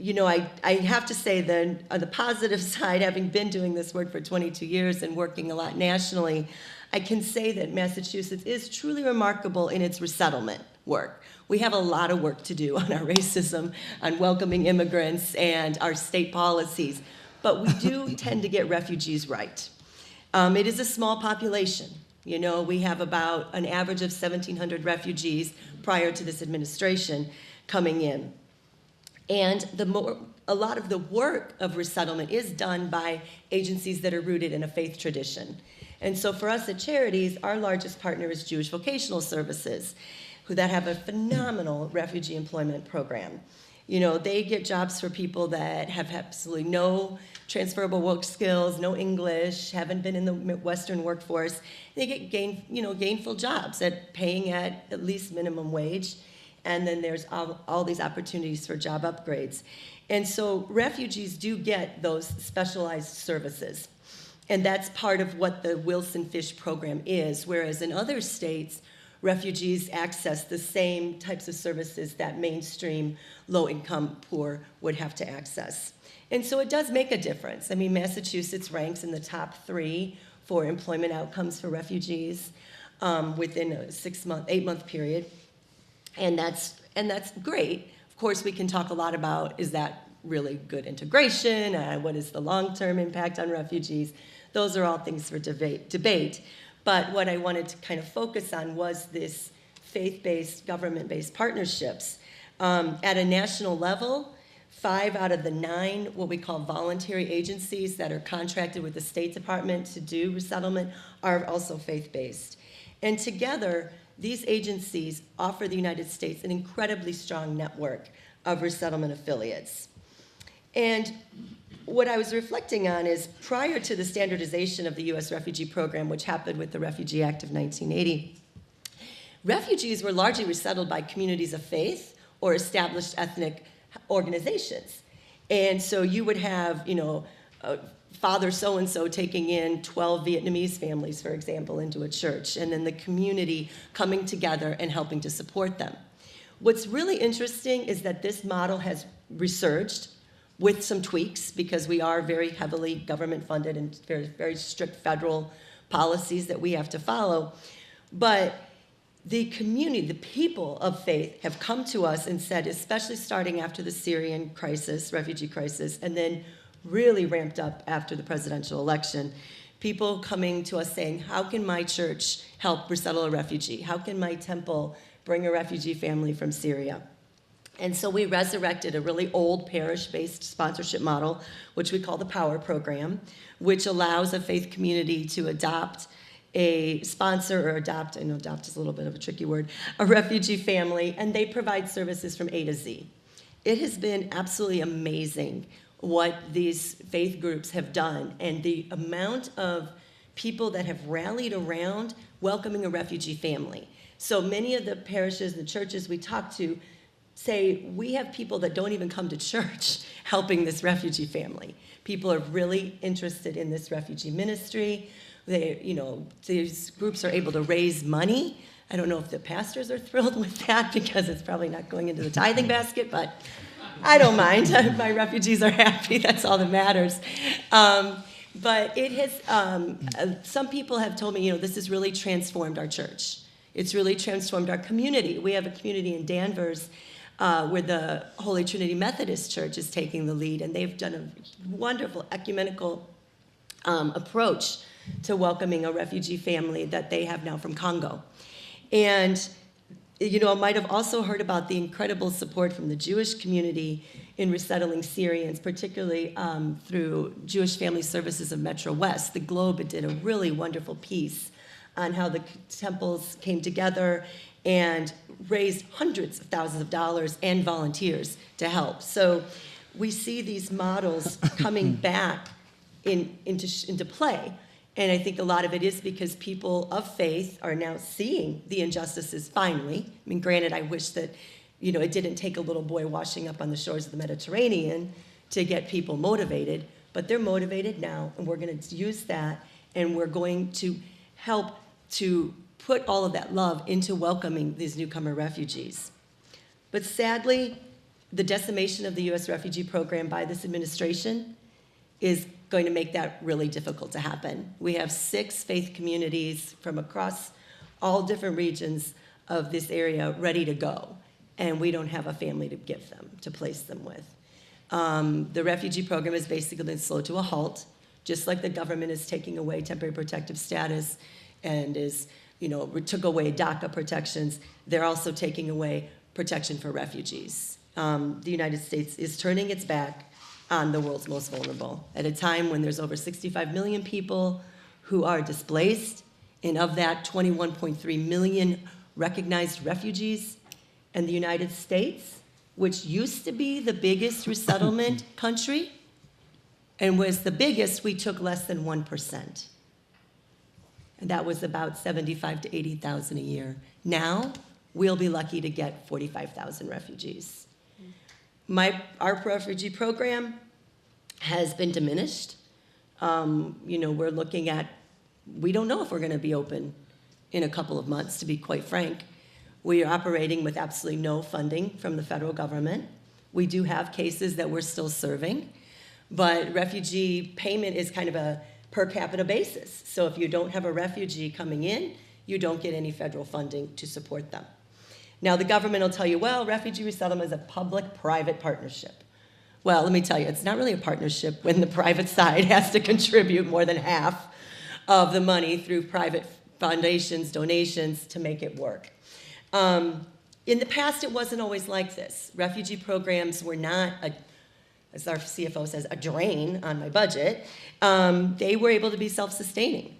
I have to say that on the positive side, having been doing this work for 22 years and working a lot nationally, I can say that Massachusetts is truly remarkable in its resettlement work. We have a lot of work to do on our racism, on welcoming immigrants, and our state policies, but we do tend to get refugees right. It is a small population, You know, we have about an average of 1,700 refugees prior to this administration coming in. And a lot of the work of resettlement is done by agencies that are rooted in a faith tradition. And so for us at Charities, our largest partner is Jewish Vocational Services, that have a phenomenal refugee employment program. You know, they get jobs for people that have absolutely no transferable work skills, no English, haven't been in the Western workforce. They get gainful jobs paying at least minimum wage. And then there's all these opportunities for job upgrades. And so refugees do get those specialized services. And that's part of what the Wilson Fish program is, whereas in other states, refugees access the same types of services that mainstream low-income poor would have to access. And so it does make a difference. I mean, Massachusetts ranks in the top 3 for employment outcomes for refugees within a 8-month period. And that's great. Of course, we can talk a lot about, is that really good integration? What is the long-term impact on refugees? Those are all things for debate. But what I wanted to kind of focus on was this faith-based, government-based partnerships. At a national level, 5 out of the 9 what we call voluntary agencies that are contracted with the State Department to do resettlement are also faith-based. And together, these agencies offer the United States an incredibly strong network of resettlement affiliates. And what I was reflecting on is prior to the standardization of the U.S. refugee program, which happened with the Refugee Act of 1980, refugees were largely resettled by communities of faith or established ethnic organizations. And so you would have, Father so-and-so taking in 12 Vietnamese families, for example, into a church, and then the community coming together and helping to support them. What's really interesting is that this model has resurged with some tweaks, because we are very heavily government funded and very, very strict federal policies that we have to follow. But the community, the people of faith have come to us and said, especially starting after the Syrian crisis, refugee crisis, and then really ramped up after the presidential election, people coming to us saying, how can my church help resettle a refugee? How can my temple bring a refugee family from Syria? And so we resurrected a really old parish-based sponsorship model, which we call the POWER program, which allows a faith community to adopt a sponsor or adopt, I know adopt is a little bit of a tricky word, a refugee family, and they provide services from A to Z. It has been absolutely amazing what these faith groups have done, and the amount of people that have rallied around welcoming a refugee family. So many of the parishes, the churches we talk to, say, we have people that don't even come to church helping this refugee family. People are really interested in this refugee ministry. These groups are able to raise money. I don't know if the pastors are thrilled with that, because it's probably not going into the tithing basket, but I don't mind. My refugees are happy. That's all that matters. But it has, some people have told me, this has really transformed our church. It's really transformed our community. We have a community in Danvers where the Holy Trinity Methodist Church is taking the lead, and they've done a wonderful ecumenical approach to welcoming a refugee family that they have now from Congo. And, I might have also heard about the incredible support from the Jewish community in resettling Syrians, particularly through Jewish Family Services of Metro West. The Globe did a really wonderful piece on how the temples came together and raised hundreds of thousands of dollars and volunteers to help. So we see these models coming back into play. And I think a lot of it is because people of faith are now seeing the injustices finally. I mean, granted, I wish that, it didn't take a little boy washing up on the shores of the Mediterranean to get people motivated, but they're motivated now, and we're going to use that, and we're going to help to put all of that love into welcoming these newcomer refugees. But sadly, the decimation of the U.S. refugee program by this administration is going to make that really difficult to happen. We have 6 faith communities from across all different regions of this area ready to go, and we don't have a family to give them, to place them with. The refugee program has basically been slow to a halt, just like the government is taking away temporary protective status and took away DACA protections. They're also taking away protection for refugees. The United States is turning its back on the world's most vulnerable at a time when there's over 65 million people who are displaced, and of that, 21.3 million recognized refugees. And the United States, which used to be the biggest resettlement country and was the biggest, we took less than 1%. And that was about 75 to 80,000 a year. Now, we'll be lucky to get 45,000 refugees. Our refugee program has been diminished. We're looking at, we don't know if we're going to be open in a couple of months, to be quite frank. We are operating with absolutely no funding from the federal government. We do have cases that we're still serving, but refugee payment is kind of a per capita basis. So if you don't have a refugee coming in, you don't get any federal funding to support them. Now, the government will tell you, well, refugee resettlement is a public-private partnership. Well, let me tell you, it's not really a partnership when the private side has to contribute more than half of the money through private foundations, donations to make it work. In the past, it wasn't always like this. Refugee programs were not, as our CFO says, a drain on my budget. They were able to be self-sustaining.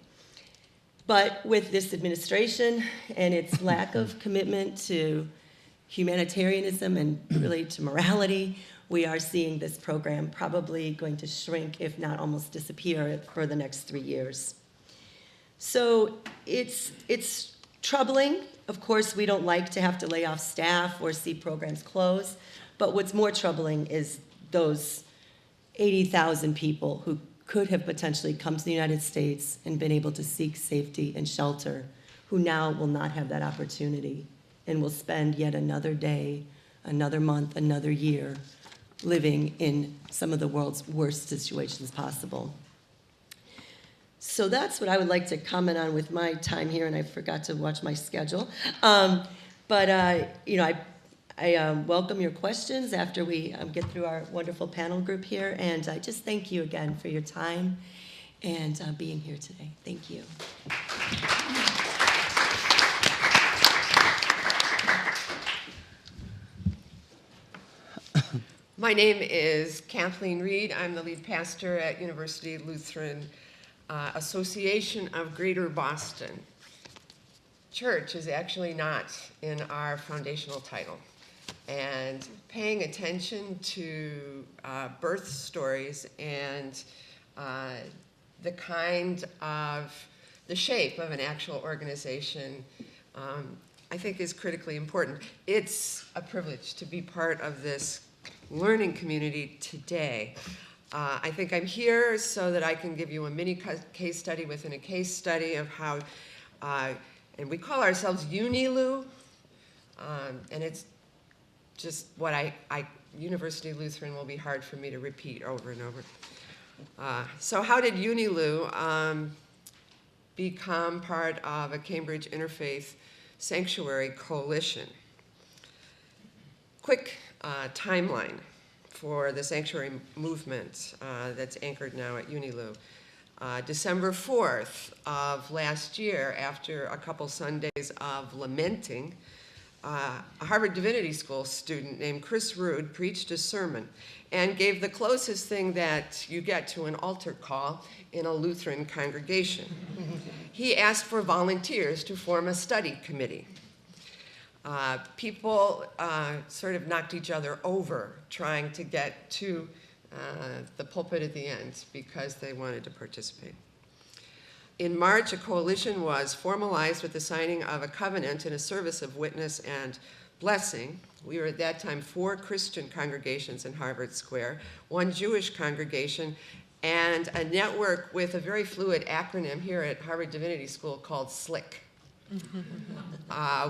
But with this administration and its lack of commitment to humanitarianism and really to morality, we are seeing this program probably going to shrink, if not almost disappear, for the next 3 years. So it's troubling. Of course, we don't like to have to lay off staff or see programs close, but what's more troubling is those 80,000 people who could have potentially come to the United States and been able to seek safety and shelter, who now will not have that opportunity and will spend yet another day, another month, another year living in some of the world's worst situations possible. So that's what I would like to comment on with my time here, and I forgot to watch my schedule. I welcome your questions after we get through our wonderful panel group here, and I just thank you again for your time and being here today. Thank you. My name is Kathleen Reed. I'm the lead pastor at University Lutheran Association of Greater Boston. Church is actually not in our foundational title. And paying attention to birth stories and the kind of, the shape of an actual organization, I think is critically important. It's a privilege to be part of this learning community today. I think I'm here so that I can give you a mini case study within a case study of how, and we call ourselves UniLu, and it's just what University Lutheran will be hard for me to repeat over and over. So how did UniLu become part of a Cambridge Interfaith Sanctuary Coalition? Quick timeline for the sanctuary movement that's anchored now at UniLu. December 4th of last year, after a couple Sundays of lamenting, a Harvard Divinity School student named Chris Rood preached a sermon and gave the closest thing that you get to an altar call in a Lutheran congregation. He asked for volunteers to form a study committee. People sort of knocked each other over trying to get to the pulpit at the end because they wanted to participate. In March, a coalition was formalized with the signing of a covenant and a service of witness and blessing. We were at that time 4 Christian congregations in Harvard Square, 1 Jewish congregation, and a network with a very fluid acronym here at Harvard Divinity School called SLICK.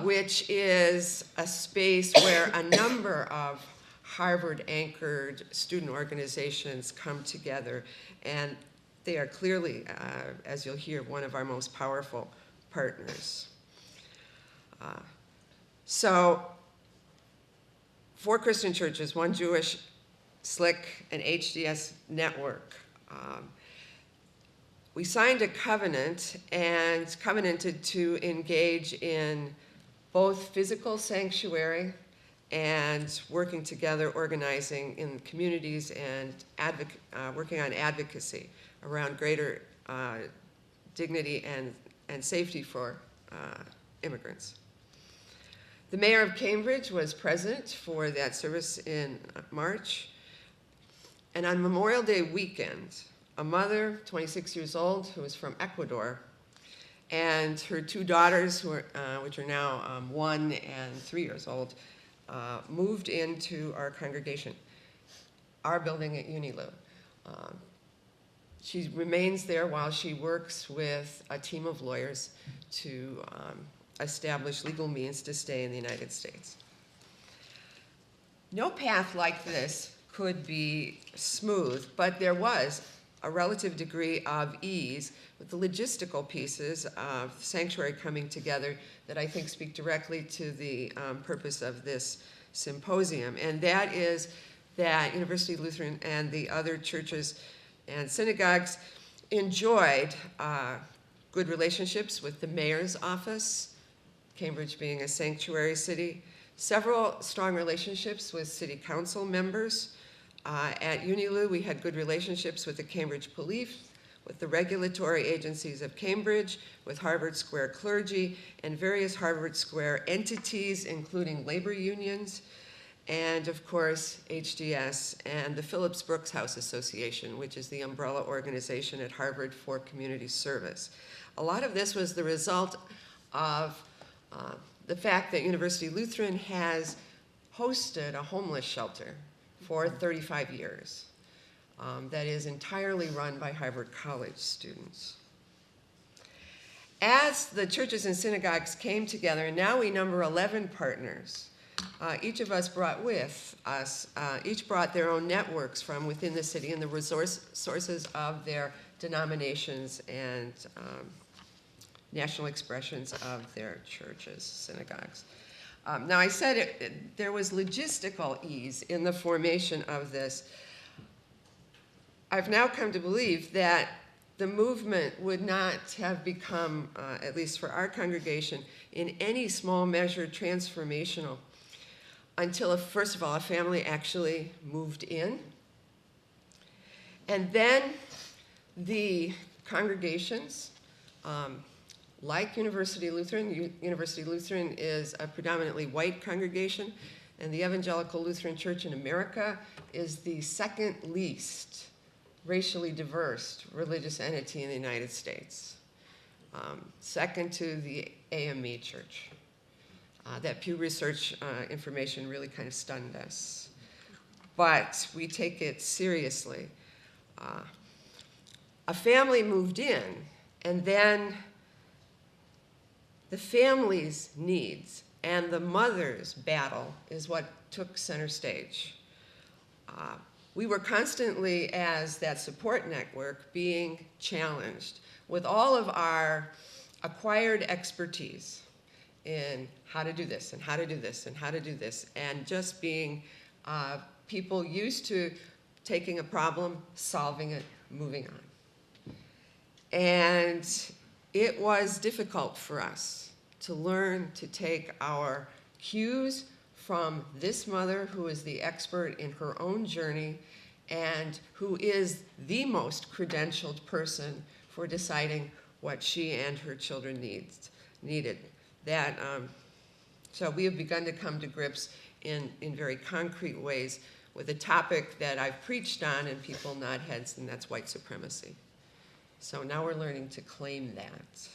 Which is a space where a number of Harvard-anchored student organizations come together, and they are clearly, as you'll hear, one of our most powerful partners. So 4 Christian churches, 1 Jewish, SLICK, and HDS network. we signed a covenant and covenanted to engage in both physical sanctuary and working together, organizing in communities and working on advocacy around greater dignity and safety for immigrants. The mayor of Cambridge was present for that service in March. And on Memorial Day weekend, a mother, 26 years old, who was from Ecuador, and her two daughters, which are now 1 and 3 years old, moved into our congregation, our building at UniLou. She remains there while she works with a team of lawyers to establish legal means to stay in the United States. No path like this could be smooth, but there was a relative degree of ease with the logistical pieces of sanctuary coming together that I think speak directly to the purpose of this symposium. And that is that University Lutheran and the other churches and synagogues enjoyed good relationships with the mayor's office, Cambridge being a sanctuary city, several strong relationships with city council members. At UniLou, we had good relationships with the Cambridge Police, with the regulatory agencies of Cambridge, with Harvard Square clergy, and various Harvard Square entities, including labor unions, and of course, HDS and the Phillips Brooks House Association, which is the umbrella organization at Harvard for community service. A lot of this was the result of the fact that University Lutheran has hosted a homeless shelter for 35 years that is entirely run by Harvard College students. As the churches and synagogues came together, and now we number 11 partners, each of us brought with us, each brought their own networks from within the city and the sources of their denominations and national expressions of their churches, synagogues. Now, I said there was logistical ease in the formation of this. I've now come to believe that the movement would not have become, at least for our congregation, in any small measure transformational until, first of all, a family actually moved in. And then the congregations, like University Lutheran. University Lutheran is a predominantly white congregation, and the Evangelical Lutheran Church in America is the second least racially diverse religious entity in the United States, second to the AME Church. That Pew Research information really kind of stunned us, but we take it seriously. A family moved in, and then the family's needs and the mother's battle is what took center stage. We were constantly, as that support network, being challenged with all of our acquired expertise in how to do this and how to do this and how to do this, and just being people used to taking a problem, solving it, moving on. And it was difficult for us to learn to take our cues from this mother who is the expert in her own journey and who is the most credentialed person for deciding what she and her children needed. So we have begun to come to grips in very concrete ways with a topic that I've preached on and people nod heads, and that's white supremacy. So now we're learning to claim that.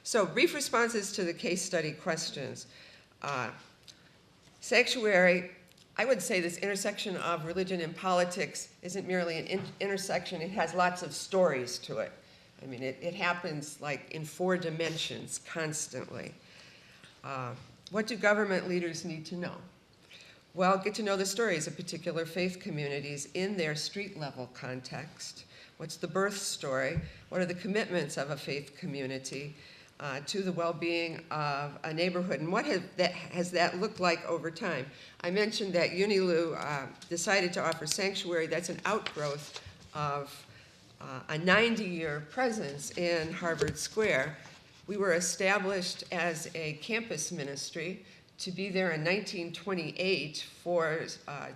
So brief responses to the case study questions. Sanctuary, I would say this intersection of religion and politics isn't merely an intersection, it has lots of stories to it. I mean, it happens like in 4 dimensions constantly. What do government leaders need to know? Well, get to know the stories of particular faith communities in their street level context. What's the birth story? What are the commitments of a faith community to the well-being of a neighborhood? And what has that looked like over time? I mentioned that UniLou decided to offer sanctuary. That's an outgrowth of a 90-year presence in Harvard Square. We were established as a campus ministry to be there in 1928 for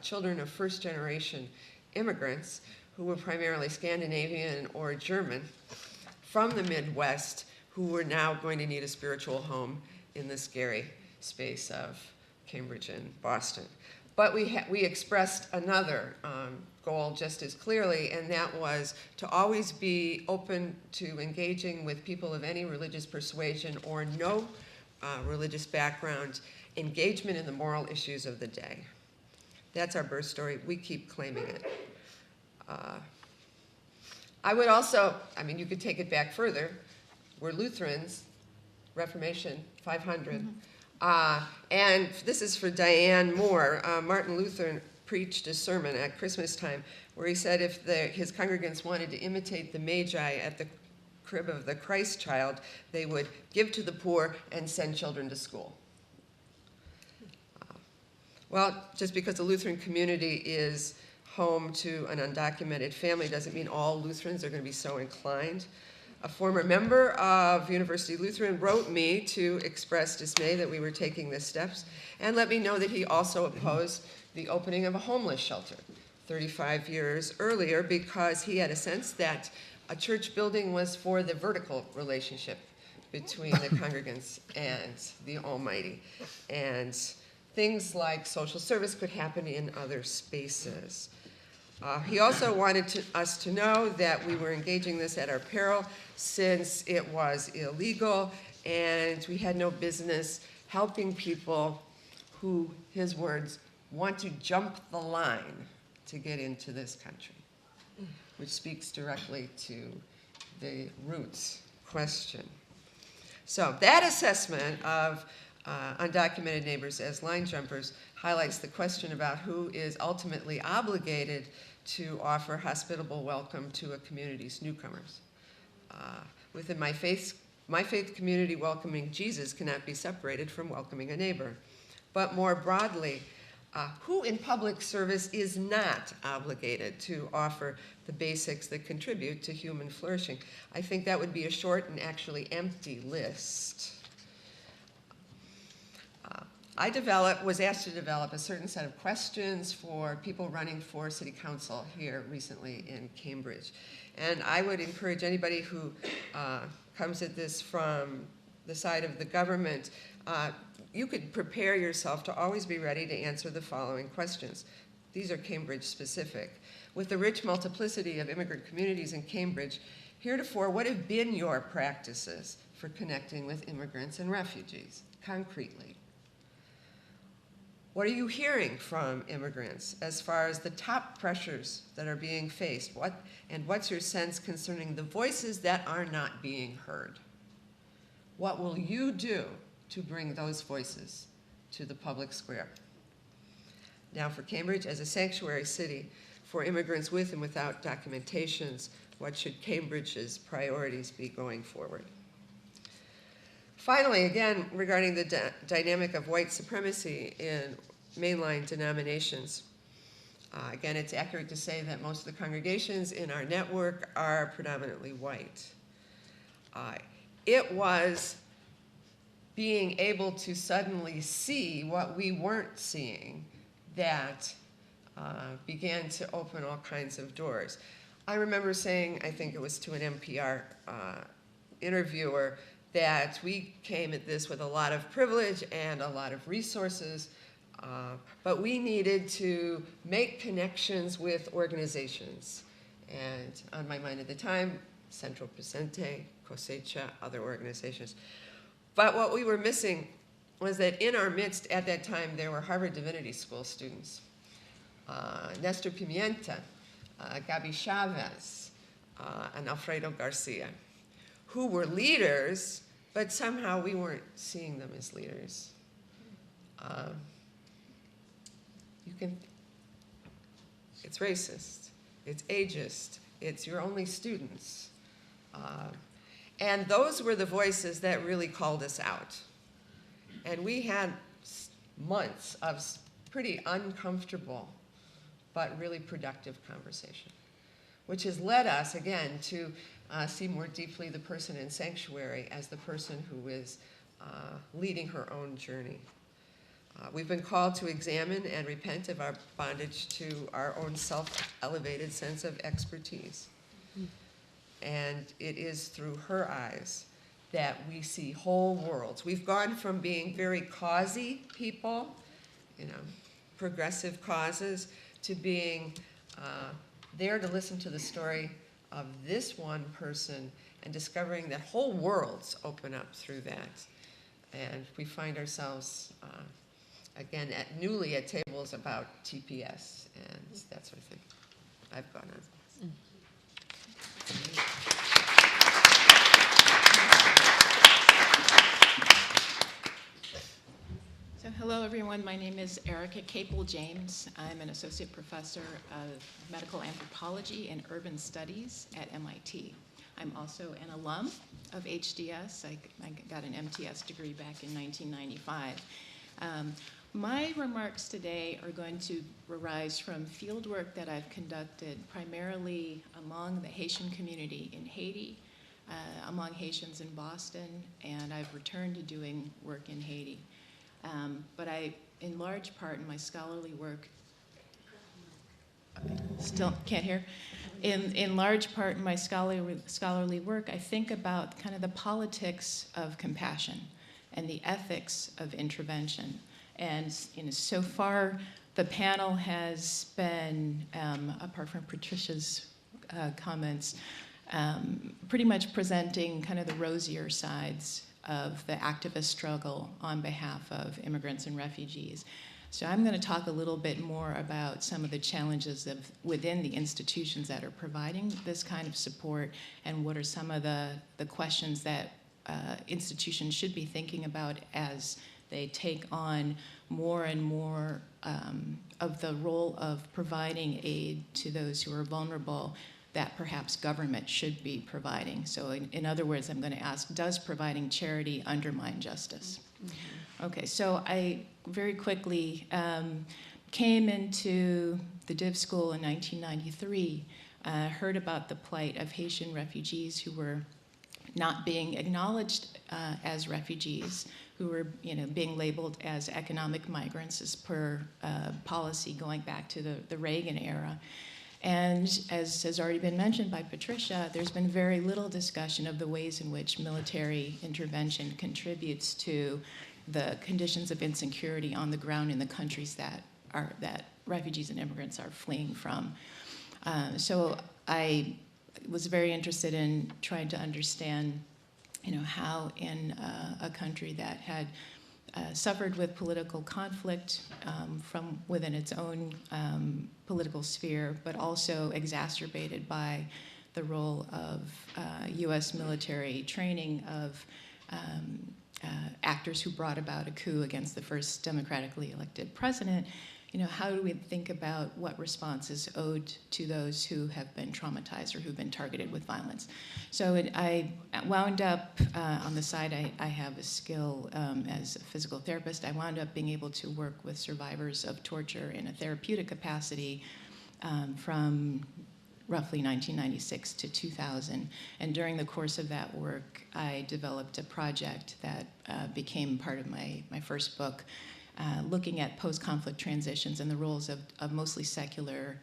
children of first-generation immigrants who were primarily Scandinavian or German from the Midwest, who were now going to need a spiritual home in the scary space of Cambridge and Boston. But we expressed another goal just as clearly, and that was to always be open to engaging with people of any religious persuasion or no religious background, engagement in the moral issues of the day. That's our birth story. We keep claiming it. I would also, I mean, you could take it back further. We're Lutherans, Reformation 500. And this is for Diane Moore. Martin Luther preached a sermon at Christmas time where he said if his congregants wanted to imitate the Magi at the crib of the Christ child, they would give to the poor and send children to school. Well, just because the Lutheran community is home to an undocumented family doesn't mean all Lutherans are going to be so inclined. A former member of University Lutheran wrote me to express dismay that we were taking these steps and let me know that he also opposed the opening of a homeless shelter 35 years earlier because he had a sense that a church building was for the vertical relationship between the congregants and the Almighty. And things like social service could happen in other spaces. He also wanted us to know that we were engaging this at our peril since it was illegal and we had no business helping people who, his words, want to jump the line to get into this country, which speaks directly to the roots question. So that assessment of undocumented neighbors as line jumpers highlights the question about who is ultimately obligated to offer hospitable welcome to a community's newcomers. Within my faith community, welcoming Jesus cannot be separated from welcoming a neighbor. But more broadly, who in public service is not obligated to offer the basics that contribute to human flourishing? I think that would be a short and actually empty list. I was asked to develop a certain set of questions for people running for city council here recently in Cambridge. And I would encourage anybody who comes at this from the side of the government, you could prepare yourself to always be ready to answer the following questions. These are Cambridge specific. With the rich multiplicity of immigrant communities in Cambridge, heretofore, what have been your practices for connecting with immigrants and refugees, concretely? What are you hearing from immigrants as far as the top pressures that are being faced? What's your sense concerning the voices that are not being heard? What will you do to bring those voices to the public square? Now for Cambridge, as a sanctuary city for immigrants with and without documentations, what should Cambridge's priorities be going forward? Finally, again, regarding the dynamic of white supremacy in mainline denominations, again, it's accurate to say that most of the congregations in our network are predominantly white. It was being able to suddenly see what we weren't seeing that began to open all kinds of doors. I remember saying, I think it was to an NPR interviewer, that we came at this with a lot of privilege and a lot of resources, but we needed to make connections with organizations. And on my mind at the time, Centro Presente, Cosecha, other organizations. But what we were missing was that in our midst at that time, there were Harvard Divinity School students, Nestor Pimienta, Gabi Chavez, and Alfredo Garcia, who were leaders, but somehow we weren't seeing them as leaders. It's racist, it's ageist, it's your only students. And those were the voices that really called us out. And we had months of pretty uncomfortable, but really productive conversation. which has led us, again, to see more deeply the person in sanctuary as the person who is leading her own journey. We've been called to examine and repent of our bondage to our own self-elevated sense of expertise. And it is through her eyes that we see whole worlds. We've gone from being very causey people, progressive causes, to being there to listen to the story of this one person and discovering that whole worlds open up through that. And we find ourselves, again, newly at tables about TPS and that sort of thing. I've gone on. So hello everyone, my name is Erica Capel-James. I'm an associate professor of medical anthropology and urban studies at MIT. I'm also an alum of HDS. I got an MTS degree back in 1995. My remarks today are going to arise from fieldwork that I've conducted primarily among the Haitian community in Haiti, among Haitians in Boston, and I've returned to doing work in Haiti. But in large part in my scholarly work, still can't hear? In large part in my scholarly work, I think about kind of the politics of compassion and the ethics of intervention. And so far, the panel has been, apart from Patricia's comments, pretty much presenting kind of the rosier sides of the activist struggle on behalf of immigrants and refugees. So I'm going to talk a little bit more about some of the challenges within the institutions that are providing this kind of support, and what are some of the questions that institutions should be thinking about as they take on more and more of the role of providing aid to those who are vulnerable that perhaps government should be providing. So in other words, I'm going to ask, does providing charity undermine justice? Mm-hmm. Okay, so I very quickly came into the Div School in 1993, heard about the plight of Haitian refugees who were not being acknowledged as refugees, who were being labeled as economic migrants as per policy going back to the Reagan era. And as has already been mentioned by Patricia, there's been very little discussion of the ways in which military intervention contributes to the conditions of insecurity on the ground in the countries that refugees and immigrants are fleeing from. So I was very interested in trying to understand, how in a country that had suffered with political conflict from within its own political sphere, but also exacerbated by the role of U.S. military training of actors who brought about a coup against the first democratically elected president. How do we think about what response is owed to those who have been traumatized or who've been targeted with violence? So I wound up, on the side, I have a skill as a physical therapist. I wound up being able to work with survivors of torture in a therapeutic capacity from roughly 1996 to 2000. And during the course of that work, I developed a project that became part of my first book, looking at post-conflict transitions and the roles of mostly secular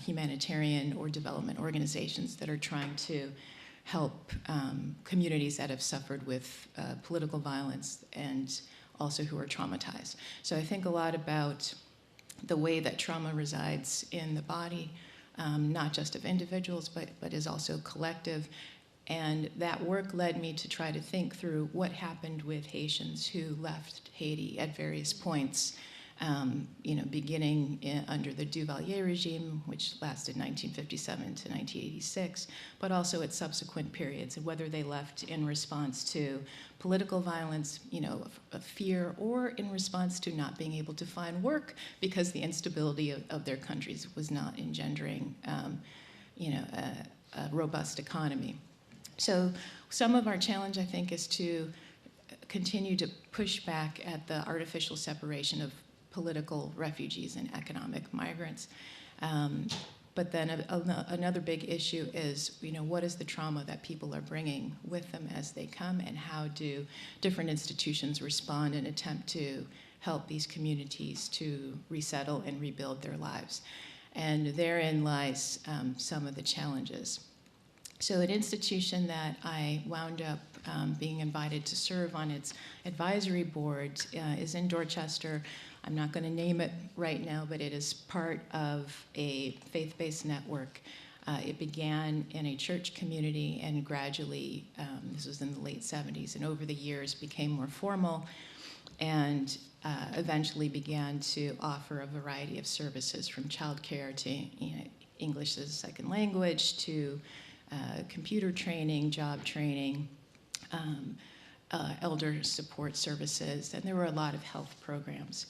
humanitarian or development organizations that are trying to help communities that have suffered with political violence and also who are traumatized. So I think a lot about the way that trauma resides in the body, not just of individuals, but is also collective. And that work led me to try to think through what happened with Haitians who left Haiti at various points, beginning under the Duvalier regime, which lasted 1957 to 1986, but also at subsequent periods, and whether they left in response to political violence, of fear, or in response to not being able to find work because the instability of their countries was not engendering, a robust economy. So some of our challenge, I think, is to continue to push back at the artificial separation of political refugees and economic migrants. But then another big issue is, what is the trauma that people are bringing with them as they come, and how do different institutions respond and attempt to help these communities to resettle and rebuild their lives. And therein lies some of the challenges. So an institution that I wound up being invited to serve on its advisory board is in Dorchester. I'm not going to name it right now, but it is part of a faith-based network. It began in a church community and gradually, this was in the late 70s, and over the years became more formal and eventually began to offer a variety of services from childcare to English as a second language to computer training, job training, elder support services, and there were a lot of health programs.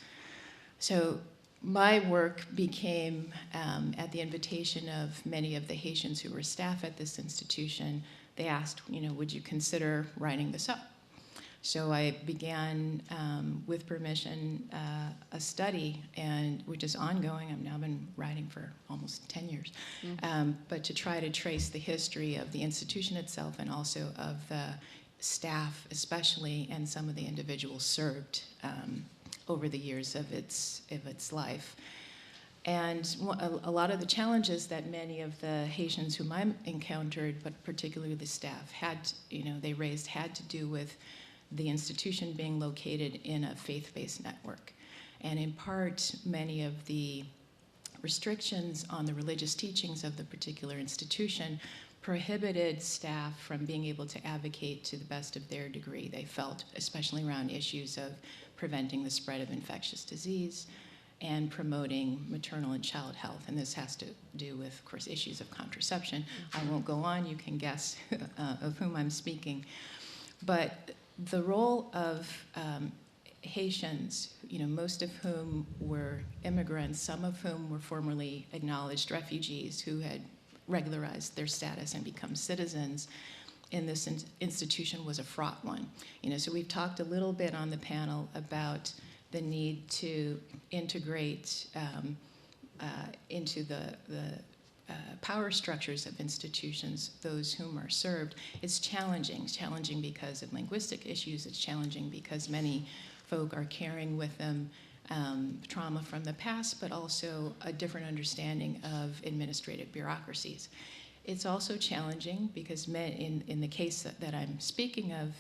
So my work became, at the invitation of many of the Haitians who were staff at this institution, they asked, would you consider writing this up? So I began, with permission, a study, which is ongoing. I've now been writing for almost 10 years, but to try to trace the history of the institution itself and also of the staff especially, and some of the individuals served over the years of its life. And a lot of the challenges that many of the Haitians whom I encountered, but particularly the staff, they raised had to do with the institution being located in a faith-based network. And in part, many of the restrictions on the religious teachings of the particular institution prohibited staff from being able to advocate to the best of their degree, they felt, especially around issues of preventing the spread of infectious disease and promoting maternal and child health. And this has to do with, of course, issues of contraception. I won't go on, you can guess of whom I'm speaking. But the role of Haitians, most of whom were immigrants, some of whom were formerly acknowledged refugees who had regularized their status and become citizens in this institution, was a fraught one. So we've talked a little bit on the panel about the need to integrate into the power structures of institutions those whom are served. It's challenging. It's challenging because of linguistic issues. It's challenging because many folk are carrying with them trauma from the past, but also a different understanding of administrative bureaucracies. It's also challenging because in the case that I'm speaking of,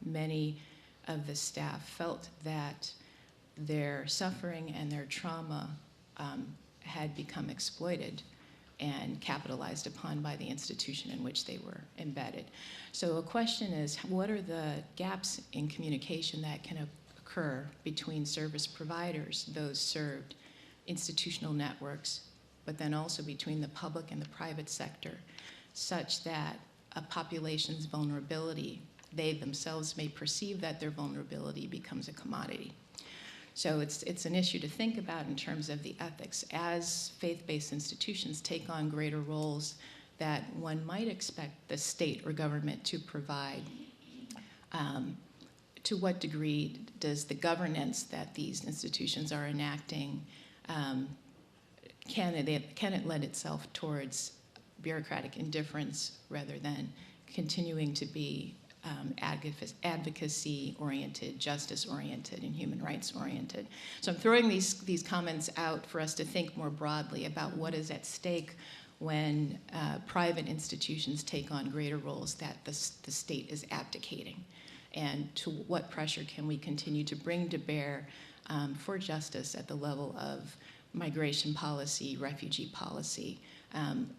many of the staff felt that their suffering and their trauma had become exploited and capitalized upon by the institution in which they were embedded. So a question is, what are the gaps in communication that can occur between service providers, those served, institutional networks, but then also between the public and the private sector, such that a population's vulnerability, they themselves may perceive that their vulnerability becomes a commodity. So it's an issue to think about in terms of the ethics. As faith-based institutions take on greater roles that one might expect the state or government to provide, to what degree does the governance that these institutions are enacting, can it lend itself towards bureaucratic indifference rather than continuing to be advocacy-oriented, justice-oriented, and human rights-oriented? So I'm throwing these comments out for us to think more broadly about what is at stake when private institutions take on greater roles that the state is abdicating, and to what pressure can we continue to bring to bear for justice at the level of migration policy, refugee policy,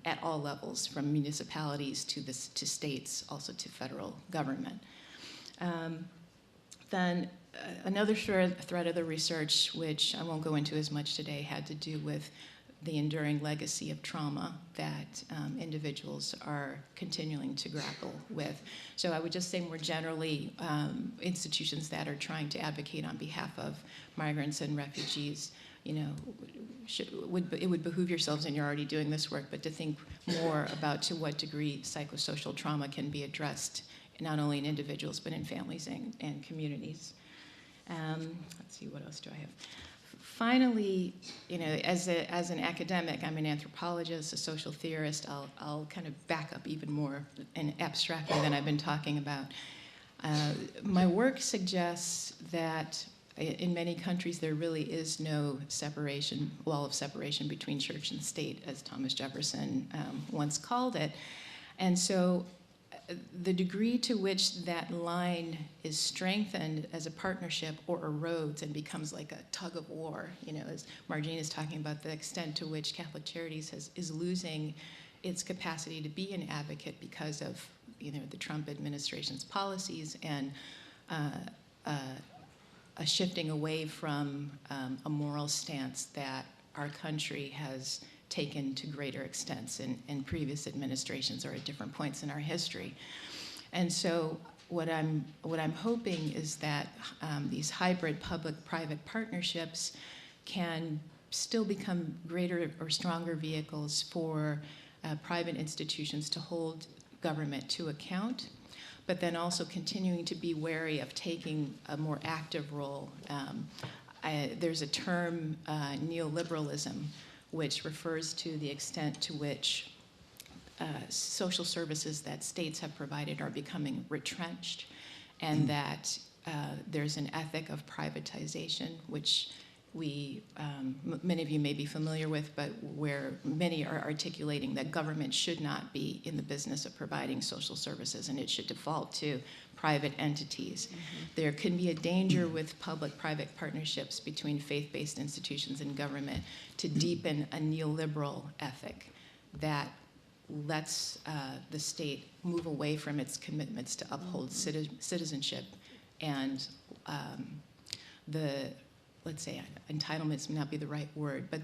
at all levels, from municipalities to states, also to federal government. Then another thread of the research, which I won't go into as much today, had to do with the enduring legacy of trauma that individuals are continuing to grapple with. So I would just say more generally, institutions that are trying to advocate on behalf of migrants and refugees, it would behoove yourselves, and you're already doing this work, but to think more about to what degree psychosocial trauma can be addressed, not only in individuals, but in families and communities. Let's see, what else do I have? finally, as an academic, I'm an anthropologist, a social theorist. I'll kind of back up even more and abstractly than I've been talking about. My work suggests that in many countries there really is no wall of separation between church and state, as Thomas Jefferson once called it. And so the degree to which that line is strengthened as a partnership or erodes and becomes like a tug of war, as Marjean is talking about, the extent to which Catholic Charities is losing its capacity to be an advocate because of the Trump administration's policies and a shifting away from a moral stance that our country has taken to greater extents in previous administrations or at different points in our history. And so what I'm hoping is that these hybrid public-private partnerships can still become greater or stronger vehicles for private institutions to hold government to account, but then also continuing to be wary of taking a more active role. There's a term, neoliberalism, which refers to the extent to which social services that states have provided are becoming retrenched, and that there's an ethic of privatization, which many of you may be familiar with, but where many are articulating that government should not be in the business of providing social services and it should default to private entities. Mm-hmm. There can be a danger with public-private partnerships between faith-based institutions and government to deepen a neoliberal ethic that lets the state move away from its commitments to uphold citizenship and let's say entitlements may not be the right word, but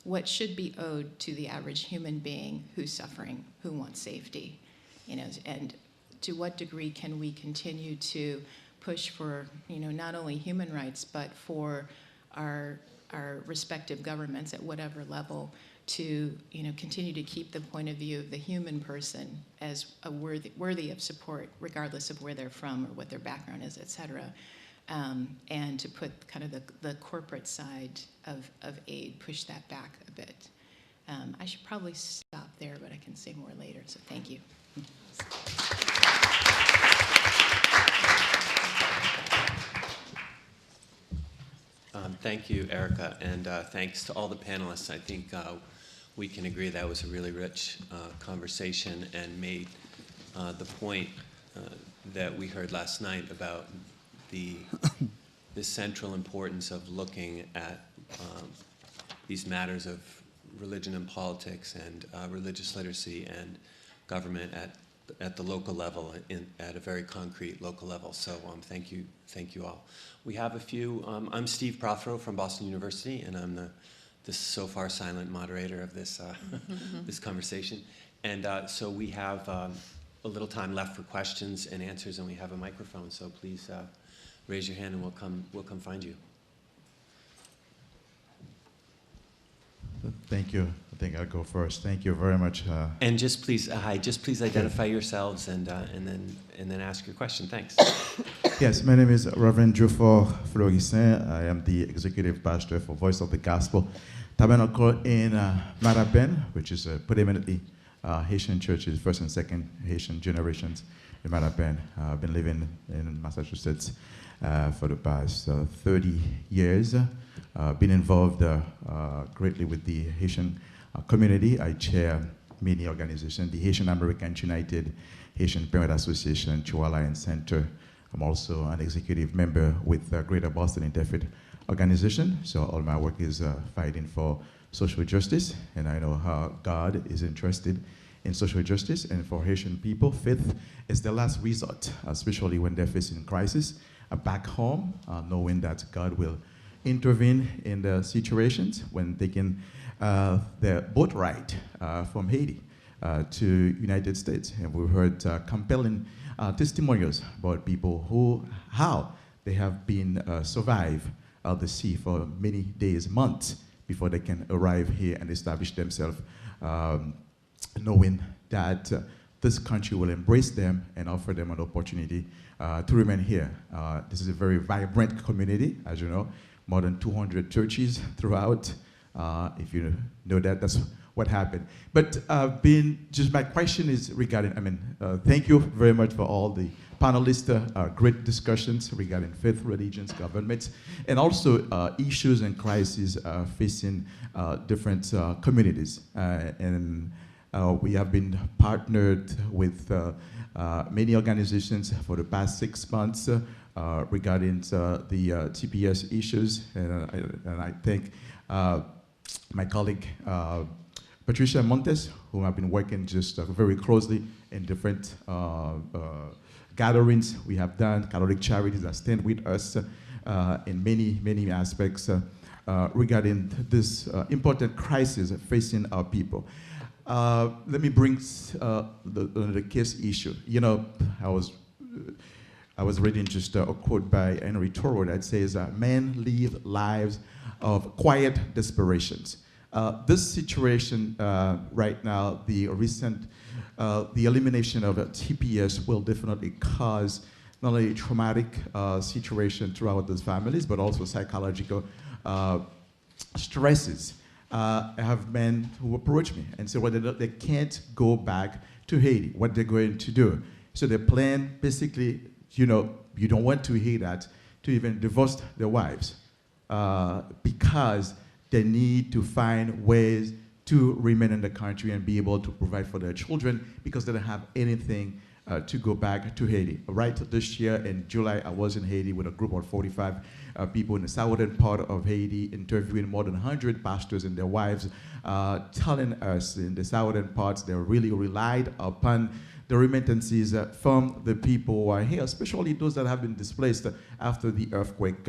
what should be owed to the average human being who's suffering, who wants safety, and to what degree can we continue to push for, not only human rights, but for our respective governments at whatever level to, continue to keep the point of view of the human person as a worthy of support, regardless of where they're from or what their background is, et cetera. And to put kind of the corporate side of aid, push that back a bit. I should probably stop there, but I can say more later, so thank you. Thank you, Erica, and thanks to all the panelists. I think we can agree that was a really rich conversation and made the point that we heard last night about the central importance of looking at these matters of religion and politics and religious literacy and government at the local level, at a very concrete local level. So thank you all. We have a few. I'm Steve Prothero from Boston University, and I'm the so far silent moderator of this this conversation. And so we have a little time left for questions and answers, and we have a microphone. So please raise your hand, and we'll come find you. Thank you. I think I'll go first. Thank you very much. And just please, identify yourselves and then ask your question. Thanks. Yes, my name is Reverend Dufour Florissin. I am the executive pastor for Voice of the Gospel Tabernacle in Marapen, which is a predominantly Haitian churches, first and second Haitian generations in Marapen. I've been living in Massachusetts for the past 30 years. Been involved greatly with the Haitian community. I chair many organizations, the Haitian Americans United, Haitian Parent Association, Chihuahua Alliance Center. I'm also an executive member with Greater Boston Interfaith Organization. So all my work is fighting for social justice, and I know how God is interested in social justice. And for Haitian people, faith is the last resort, especially when they're facing crisis back home, knowing that God will intervene in the situations when taking their boat ride from Haiti to United States. And we heard compelling testimonials about people how they have been survive the sea for many days, months, before they can arrive here and establish themselves, knowing that this country will embrace them and offer them an opportunity to remain here. This is a very vibrant community, as you know. more than 200 churches throughout. If you know that, that's what happened. But my question is regarding, thank you very much for all the panelists, great discussions regarding faith, religions, governments, and also issues and crises facing different communities. We have been partnered with many organizations for the past 6 months regarding the TPS issues, and I thank my colleague Patricia Montes, whom I've been working just very closely in different gatherings we have done, Catholic Charities that stand with us in many aspects regarding this important crisis facing our people. Let me bring the case issue. You know, I was reading just a quote by Henry Thoreau that says, men live lives of quiet desperations. This situation right now, the elimination of TPS will definitely cause not only a traumatic situation throughout those families, but also psychological stresses. I have men who approach me and say, well, they can't go back to Haiti, what they're going to do. So they plan, basically, you know, you don't want to hear that, to even divorce their wives because they need to find ways to remain in the country and be able to provide for their children because they don't have anything to go back to Haiti. Right this year in July, I was in Haiti with a group of 45 people in the southern part of Haiti, interviewing more than 100 pastors and their wives, telling us in the southern parts they really relied upon the remittances from the people who are here, especially those that have been displaced after the earthquake.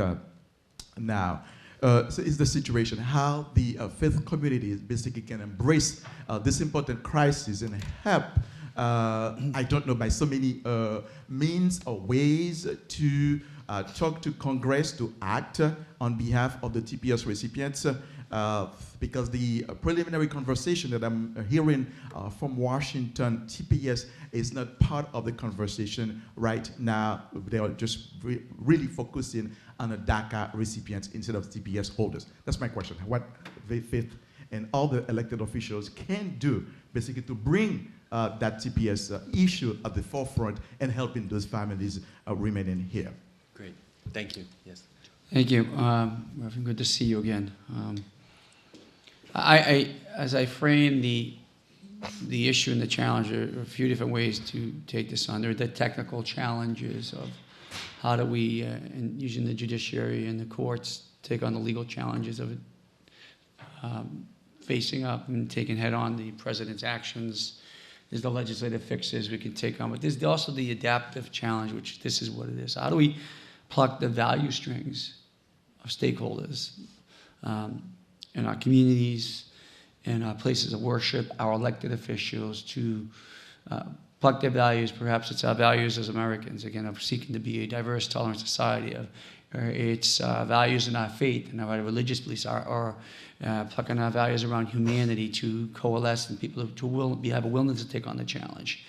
Now, so is the situation how the faith community basically can embrace this important crisis and help, I don't know, by so many means or ways to talk to Congress to act on behalf of the TPS recipients, because the preliminary conversation that I'm hearing from Washington, TPS is not part of the conversation right now. They are just really focusing on the DACA recipients instead of TPS holders. That's my question. What faith and all the elected officials can do basically to bring that TPS issue at the forefront and helping those families remaining here. Great. Thank you. Yes. Thank you. Reverend, good to see you again. As I frame the issue and the challenge, there are a few different ways to take this on. There are the technical challenges of how do we, using the judiciary and the courts, take on the legal challenges of it, facing up and taking head on the president's actions. There's the legislative fixes we can take on, but there's also the adaptive challenge, which this is what it is. How do we pluck the value strings of stakeholders in our communities, in our places of worship, our elected officials to pluck their values? Perhaps it's our values as Americans, again, of seeking to be a diverse, tolerant society. It's values in our faith and our religious beliefs, or plucking our values around humanity to coalesce and people to have a willingness to take on the challenge.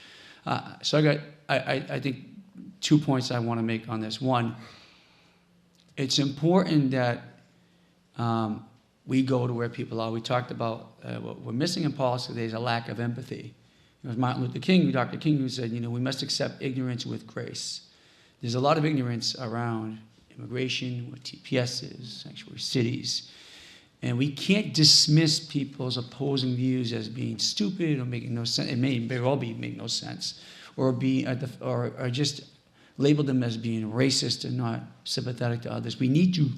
So I think 2 points I want to make on this. One, it's important that we go to where people are. We talked about what we're missing in policy today is a lack of empathy. It was Martin Luther King, Dr. King, who said, we must accept ignorance with grace. There's a lot of ignorance around immigration, what TPS is, sanctuary cities. And we can't dismiss people's opposing views as being stupid or making no sense. It may very well be making no sense, or just label them as being racist and not sympathetic to others. We need to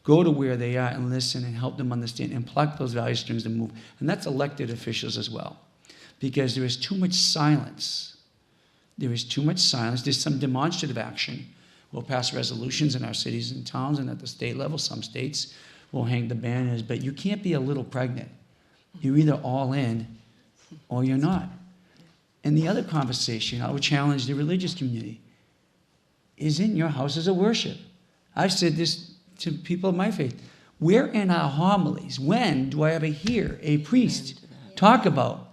go to where they are and listen and help them understand and pluck those value streams to move. And that's elected officials as well, because there is too much silence. There is too much silence. There's some demonstrative action. We'll pass resolutions in our cities and towns and at the state level. Some states will hang the banners, but you can't be a little pregnant. You're either all in or you're not. And the other conversation, I would challenge the religious community, is in your houses of worship. I've said this to people of my faith. Where in our homilies, when do I ever hear a priest talk about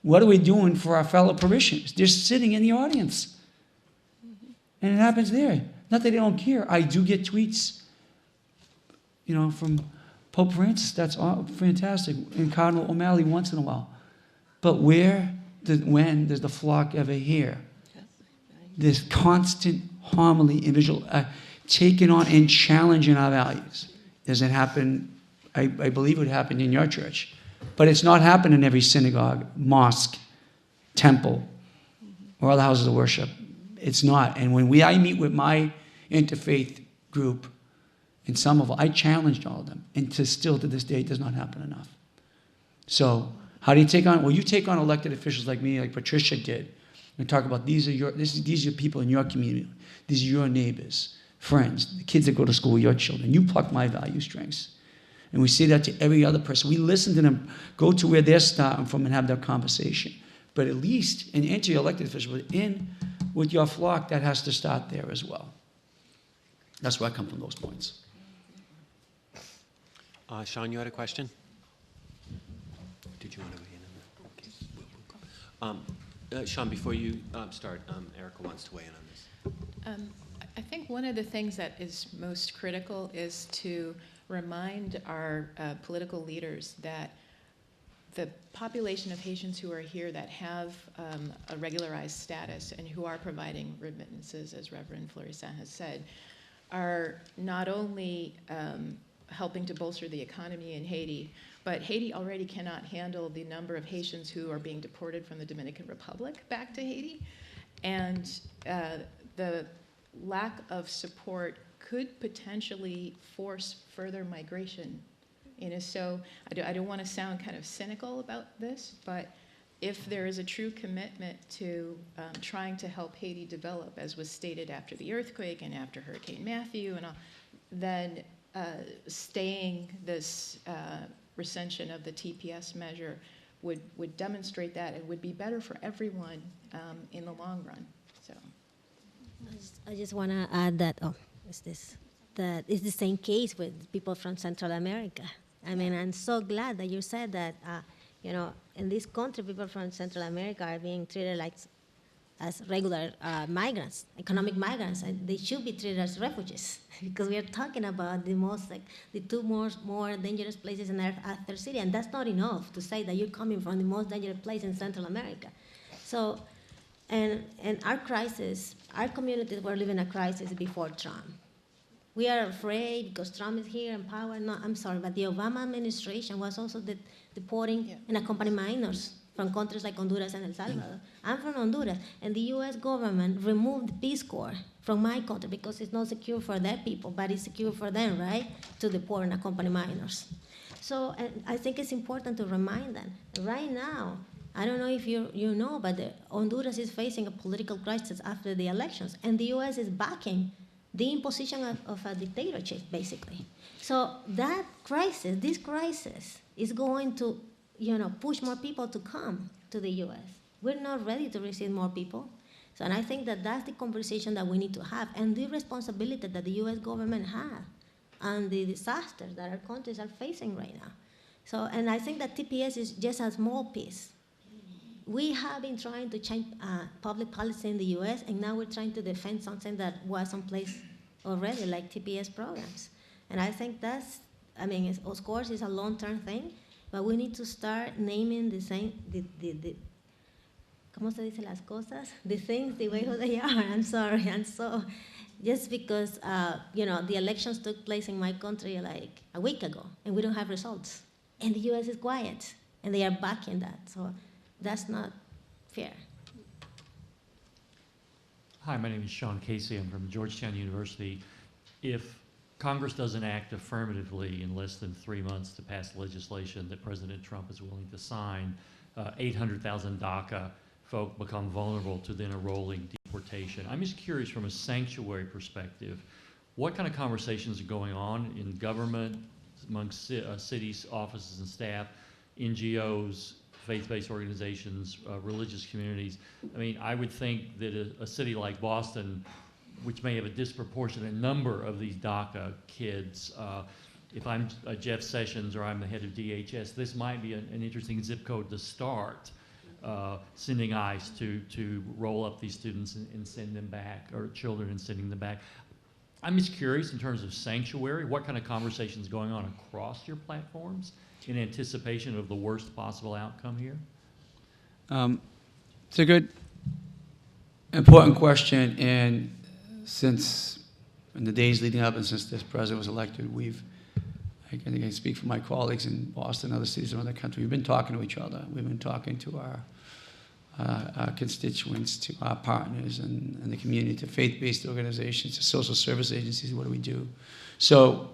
what are we doing for our fellow parishioners? They're sitting in the audience. And it happens there. Not that they don't care. I do get tweets you know, from Pope Francis. That's all fantastic. And Cardinal O'Malley once in a while. But when does the flock ever hear this constant homily, individual, taking on and challenging our values? Does it happen? I believe it would happen in your church. But it's not happening in every synagogue, mosque, temple, or other houses of worship. It's not. And when I meet with my interfaith group, and some of them, I challenged all of them. And still to this day, it does not happen enough. So how do you take on? Well, you take on elected officials like me, like Patricia did, and talk about these are people in your community. These are your neighbors, friends, the kids that go to school with your children. You pluck my value strengths. And we say that to every other person. We listen to them, go to where they're starting from and have that conversation. But at least, and enter your elected officials, in with your flock, that has to start there as well. That's where I come from, those points. Sean, you had a question? Did you want to weigh in on that? Sean, before you start, Erica wants to weigh in on this. I think one of the things that is most critical is to remind our political leaders that the population of Haitians who are here that have a regularized status and who are providing remittances, as Reverend Fleurissin has said, are not only helping to bolster the economy in Haiti, but Haiti already cannot handle the number of Haitians who are being deported from the Dominican Republic back to Haiti. And the lack of support could potentially force further migration. So I don't want to sound kind of cynical about this, but if there is a true commitment to trying to help Haiti develop, as was stated after the earthquake and after Hurricane Matthew, and all, then staying this recension of the TPS measure would demonstrate that it would be better for everyone in the long run. So, I just want to add that that it's the same case with people from Central America. I mean, I'm so glad that you said that. In this country, people from Central America are being treated as regular migrants, economic migrants, and they should be treated as refugees because we are talking about the two more dangerous places in Earth after Syria, and that's not enough to say that you're coming from the most dangerous place in Central America. So, and our crisis, our communities were living a crisis before Trump. We are afraid because Trump is here in power. No, I'm sorry, but the Obama administration was also deporting unaccompanied minors from countries like Honduras and El Salvador. I'm from Honduras, and the U.S. government removed the Peace Corps from my country because it's not secure for their people, but it's secure for them, right, to deport unaccompanied minors. So and I think it's important to remind them. Right now, I don't know if you know, but Honduras is facing a political crisis after the elections, and the U.S. is backing the imposition of a dictatorship, basically. So that crisis, this crisis, is going to, push more people to come to the U.S. We're not ready to receive more people. So, and I think that that's the conversation that we need to have, and the responsibility that the U.S. government has, and the disasters that our countries are facing right now. So, and I think that TPS is just a small piece. We have been trying to change public policy in the U.S., and now we're trying to defend something that was in place already, like TPS programs. And I think of course, it's a long-term thing, but we need to start naming ¿cómo se dice las cosas? The things the way they are. I'm sorry. And so, just because, the elections took place in my country like a week ago, and we don't have results. And the U.S. is quiet, and they are backing that. So that's not fair. Hi, my name is Sean Casey. I'm from Georgetown University. If Congress doesn't act affirmatively in less than 3 months to pass legislation that President Trump is willing to sign, 800,000 DACA folk become vulnerable to then a rolling deportation. I'm just curious from a sanctuary perspective, what kind of conversations are going on in government, amongst cities, offices and staff, NGOs, faith-based organizations, religious communities? I mean, I would think that a city like Boston, which may have a disproportionate number of these DACA kids, if I'm Jeff Sessions or I'm the head of DHS, this might be an interesting zip code to start sending ICE to roll up these students and send them back, or children and sending them back. I'm just curious in terms of sanctuary, what kind of conversations going on across your platforms in anticipation of the worst possible outcome here? It's a good, important question, and since in the days leading up and since this president was elected, I can speak for my colleagues in Boston and other cities around the country, we've been talking to each other. We've been talking to our constituents, to our partners and the community, to faith-based organizations, to social service agencies. What do we do? So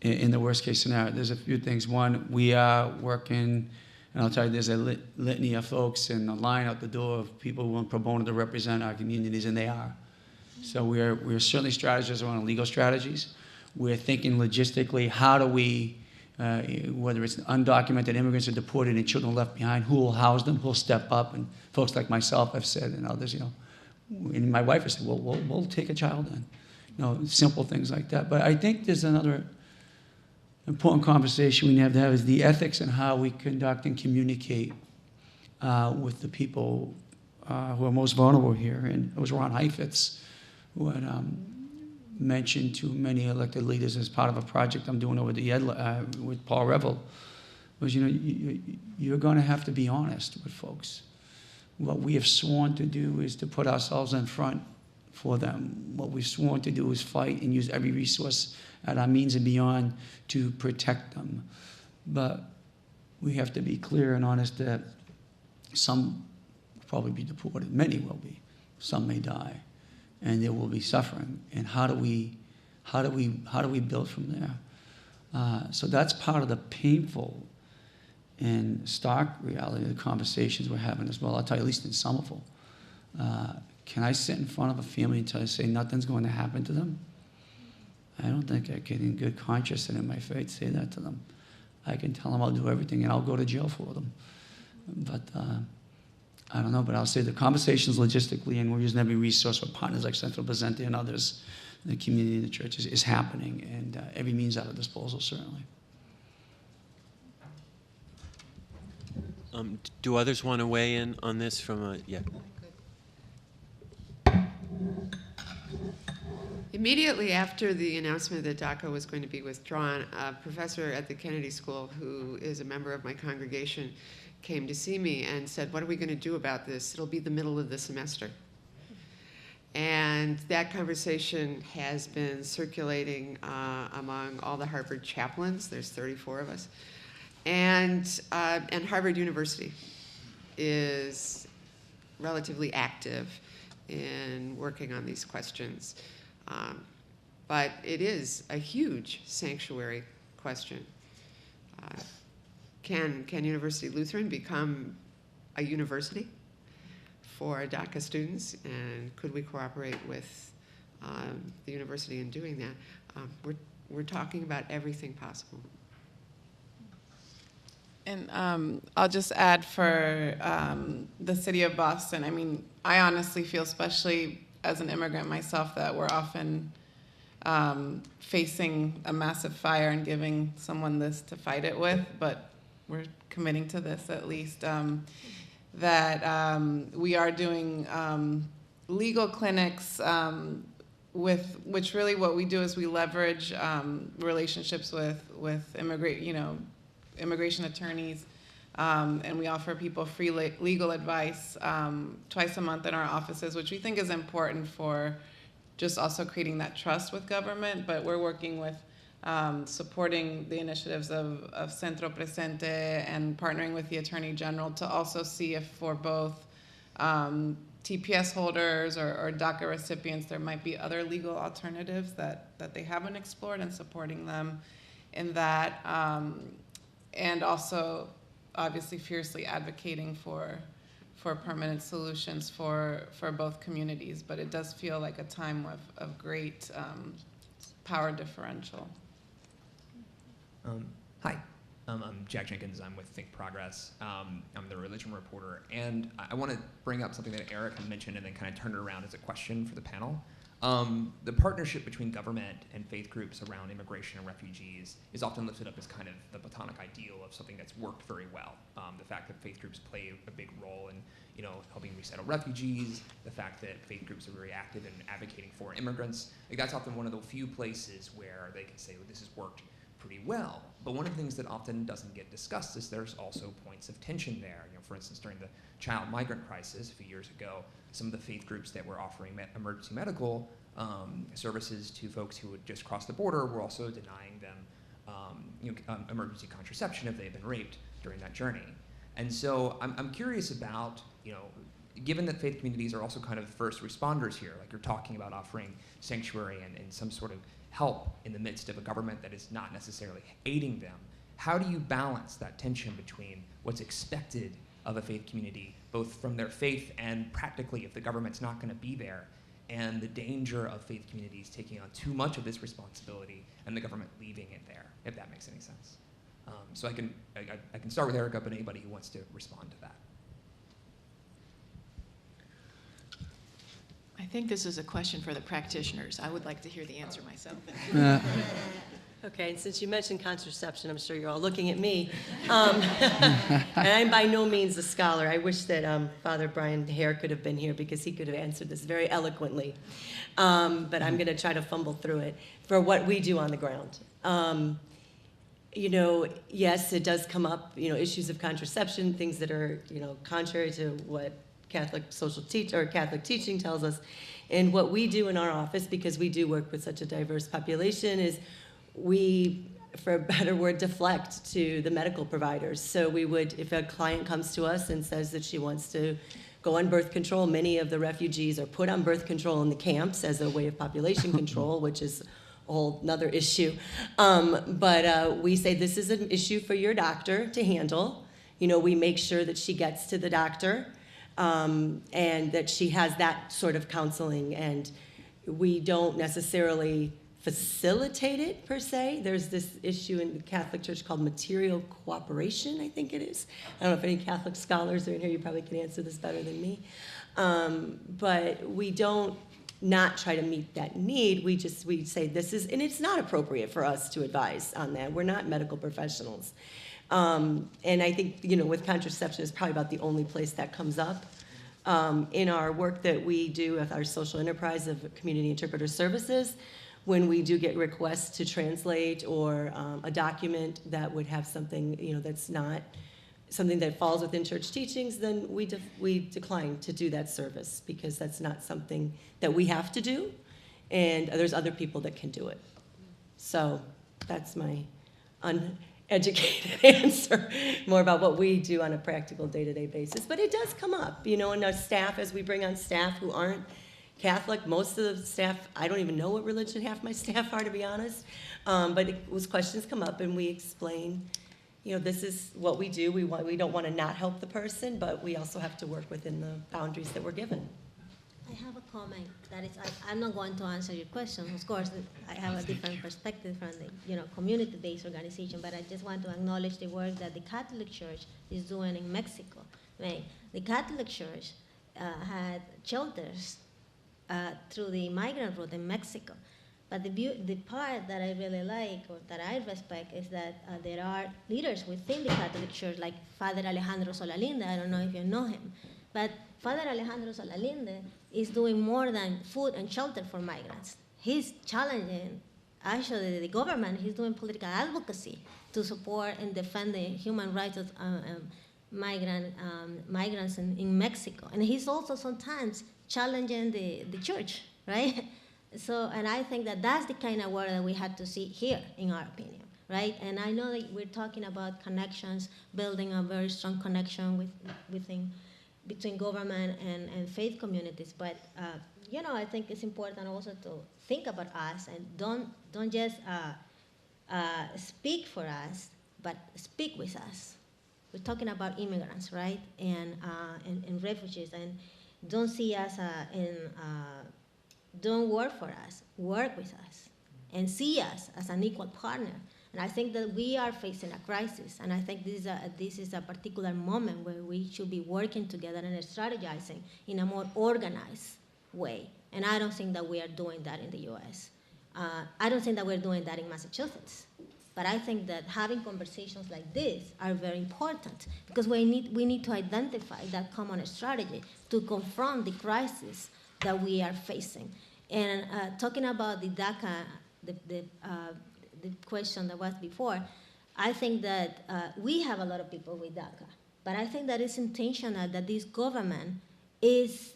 in the worst case scenario, there's a few things. One, we are working, and I'll tell you, there's a litany of folks in the line out the door of people who want pro bono to represent our communities, and they are. So we're certainly strategists around legal strategies. We're thinking logistically, how do we, whether it's undocumented immigrants or deported and children left behind, who will house them, who will step up? And folks like myself have said, and others, and my wife has said, well, we'll take a child in. Simple things like that. But I think there's another important conversation we have to have is the ethics and how we conduct and communicate with the people who are most vulnerable here. And it was Ron Heifetz who had mentioned to many elected leaders as part of a project I'm doing over with Paul Revel, was, you're going to have to be honest with folks. What we have sworn to do is to put ourselves in front for them. What we've sworn to do is fight and use every resource at our means and beyond to protect them. But we have to be clear and honest that some will probably be deported, many will be, some may die, and there will be suffering. And how do we build from there? So that's part of the painful and stark reality of the conversations we're having as well. I'll tell you, at least in Somerville, can I sit in front of a family and say nothing's going to happen to them? I don't think I can, in good conscience and in my faith, say that to them. I can tell them I'll do everything and I'll go to jail for them. But I don't know, but I'll say the conversations logistically, and we're using every resource with partners like Central Presente and others, the community, the churches, is happening, and every means at our disposal, certainly. Do others want to weigh in on this from a, yeah? Immediately after the announcement that DACA was going to be withdrawn, a professor at the Kennedy School, who is a member of my congregation, came to see me and said, what are we going to do about this? It'll be the middle of the semester. And that conversation has been circulating among all the Harvard chaplains. There's 34 of us. And Harvard University is relatively active in working on these questions. But it is a huge sanctuary question. Can University Lutheran become a university for DACA students? And could we cooperate with the university in doing that? We're talking about everything possible. And I'll just add for the city of Boston, I mean, I honestly feel, especially as an immigrant myself, that we're often facing a massive fire and giving someone this to fight it with, but we're committing to this at least, that we are doing legal clinics with which really what we do is we leverage relationships with immigration attorneys, and we offer people free legal advice twice a month in our offices, which we think is important for just also creating that trust with government. But we're working with supporting the initiatives of Centro Presente and partnering with the Attorney General to also see if for both TPS holders or DACA recipients, there might be other legal alternatives that they haven't explored, and supporting them in that. And also, obviously, fiercely advocating for permanent solutions for both communities. But it does feel like a time of great power differential. Hi, I'm Jack Jenkins. I'm with Think Progress. I'm the religion reporter. And I want to bring up something that Eric had mentioned and then kind of turn it around as a question for the panel. The partnership between government and faith groups around immigration and refugees is often lifted up as kind of the Platonic ideal of something that's worked very well. The fact that faith groups play a big role in, helping resettle refugees, the fact that faith groups are very active in advocating for immigrants. Like, that's often one of the few places where they can say, well, this has worked pretty well. But one of the things that often doesn't get discussed is there's also points of tension there. For instance, during the child migrant crisis a few years ago, some of the faith groups that were offering emergency medical services to folks who had just crossed the border were also denying them emergency contraception if they had been raped during that journey. And so I'm curious about, given that faith communities are also kind of first responders here, like you're talking about offering sanctuary and some sort of help in the midst of a government that is not necessarily aiding them, how do you balance that tension between what's expected of a faith community, both from their faith and practically if the government's not going to be there, and the danger of faith communities taking on too much of this responsibility and the government leaving it there, if that makes any sense? So I can start with Erica, but anybody who wants to respond to that. I think this is a question for the practitioners. I would like to hear the answer myself. Okay, and since you mentioned contraception, I'm sure you're all looking at me. And I'm by no means a scholar. I wish that Father Brian Hare could have been here because he could have answered this very eloquently. But I'm going to try to fumble through it for what we do on the ground. Yes, it does come up, issues of contraception, things that are, contrary to what Catholic Catholic teaching tells us. And what we do in our office, because we do work with such a diverse population, is we, for a better word, deflect to the medical providers. So we would, if a client comes to us and says that she wants to go on birth control, many of the refugees are put on birth control in the camps as a way of population control, which is a whole nother issue. But we say this is an issue for your doctor to handle. We make sure that she gets to the doctor and that she has that sort of counseling. And we don't necessarily facilitate it per se. There's this issue in the Catholic Church called material cooperation, I think it is. I don't know if any Catholic scholars are in here, you probably can answer this better than me. But we don't not try to meet that need. We say this is, and it's not appropriate for us to advise on that. We're not medical professionals. And I think, with contraception is probably about the only place that comes up. In our work that we do with our social enterprise of community interpreter services, when we do get requests to translate or a document that would have something, that's not something that falls within church teachings, then we decline to do that service because that's not something that we have to do, and there's other people that can do it. So that's my uneducated answer, more about what we do on a practical day-to-day basis. But it does come up, and our staff, as we bring on staff who aren't Catholic, most of the staff, I don't even know what religion half my staff are, to be honest. But questions come up, and we explain, this is what we do. We don't want to not help the person, but we also have to work within the boundaries that we're given. I have a comment that is, I'm not going to answer your question. Of course, I have a different perspective from the community-based organization, but I just want to acknowledge the work that the Catholic Church is doing in Mexico. The Catholic Church had shelters through the migrant route in Mexico. But the part that I really like, or that I respect, is that there are leaders within the Catholic Church, like Father Alejandro Solalinde. I don't know if you know him. But Father Alejandro Solalinde is doing more than food and shelter for migrants. He's challenging, actually, the government. He's doing political advocacy to support and defend the human rights of migrants in Mexico. And he's also sometimes challenging the church, right? So, and I think that that's the kind of work that we have to see here, in our opinion, right? And I know that we're talking about connections, building a very strong connection between government and faith communities, but I think it's important also to think about us and don't just speak for us, but speak with us. We're talking about immigrants, right, and refugees, and don't see us don't work for us, work with us, and see us as an equal partner. And I think that we are facing a crisis, and I think this is a particular moment where we should be working together and strategizing in a more organized way And I don't think that we are doing that in the US. I don't think that we're doing that in Massachusetts. But I think that having conversations like this are very important because we need to identify that common strategy to confront the crisis that we are facing. And talking about the DACA, the question that was before, I think that we have a lot of people with DACA, but I think that it's intentional that this government is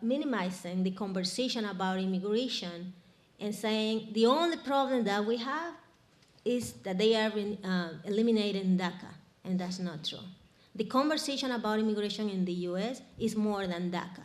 minimizing the conversation about immigration and saying the only problem that we have is that they are eliminating DACA, and that's not true. The conversation about immigration in the US is more than DACA.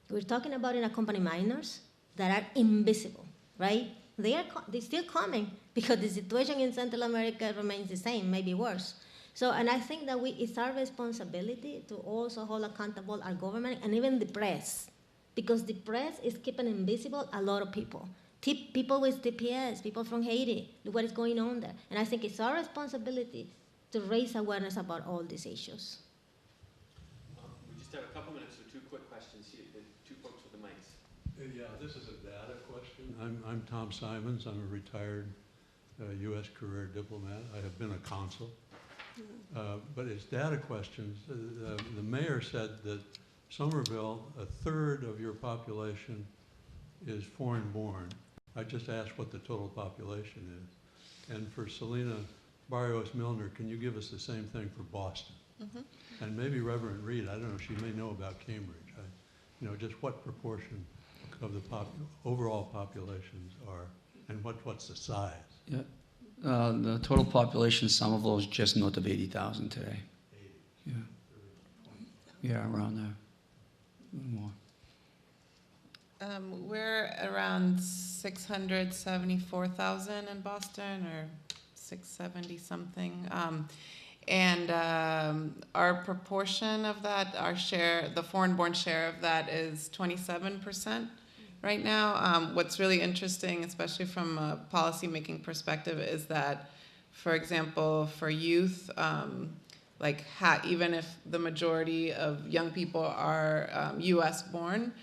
We're talking about unaccompanied minors that are invisible, right? They're still coming because the situation in Central America remains the same, maybe worse. So, and I think that it's our responsibility to also hold accountable our government and even the press, because the press is keeping invisible a lot of people. People with TPS, people from Haiti, look what is going on there. And I think it's our responsibility to raise awareness about all these issues. We just have a couple minutes for two quick questions. Two folks with the mics. Yeah, this is a data question. I'm Tom Simons. I'm a retired U.S. career diplomat. I have been a consul. But it's data questions. The mayor said that Somerville, a third of your population is foreign born. I just asked what the total population is. And for Celina Barrios-Millner, can you give us the same thing for Boston? Mm-hmm. And maybe Reverend Reed, I don't know, she may know about Cambridge. Just what proportion of the overall populations are, and what's the size? Yeah. The total population, Somerville, is just north of 80,000 today. 80. Yeah. Yeah, around there. A little more. We're around 674,000 in Boston, or 670 something. And our proportion of that, our share, the foreign-born share of that is 27% right now. What's really interesting, especially from a policy-making perspective, is that, for example, for youth, even if the majority of young people are U.S.-born,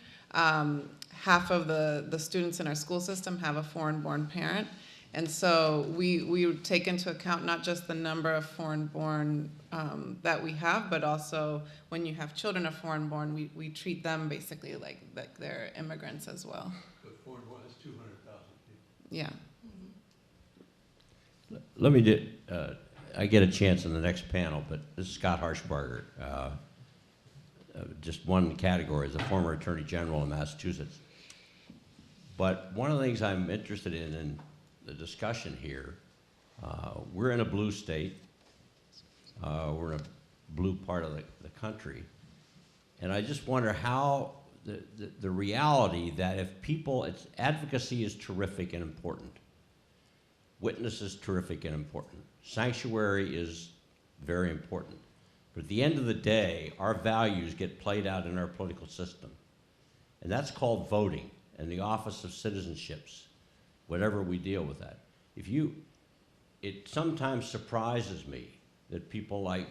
half of the students in our school system have a foreign-born parent. And so we take into account not just the number of foreign-born that we have, but also when you have children of foreign-born, we treat them basically like they're immigrants as well. But foreign-born is 200,000 people. Yeah. Let me I get a chance in the next panel, but this is Scott Harshbarger. Just one category as a former Attorney General in Massachusetts. But one of the things I'm interested in the discussion here, we're in a blue state. We're in a blue part of the country. And I just wonder how the reality that if advocacy is terrific and important, witness is terrific and important, sanctuary is very important. But at the end of the day, our values get played out in our political system. And that's called voting and the office of citizenships, whatever we deal with that. It sometimes surprises me that people like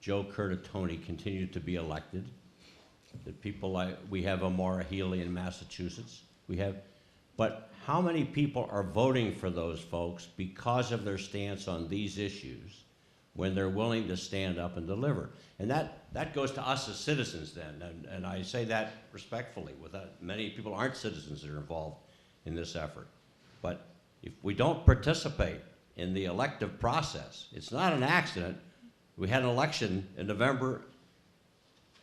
Joe Curtatone continue to be elected, that people like, we have Amara Healy in Massachusetts, but how many people are voting for those folks because of their stance on these issues when they're willing to stand up and deliver? And that goes to us as citizens then, and I say that respectfully. Many people aren't citizens that are involved in this effort. But if we don't participate in the elective process, it's not an accident. We had an election in November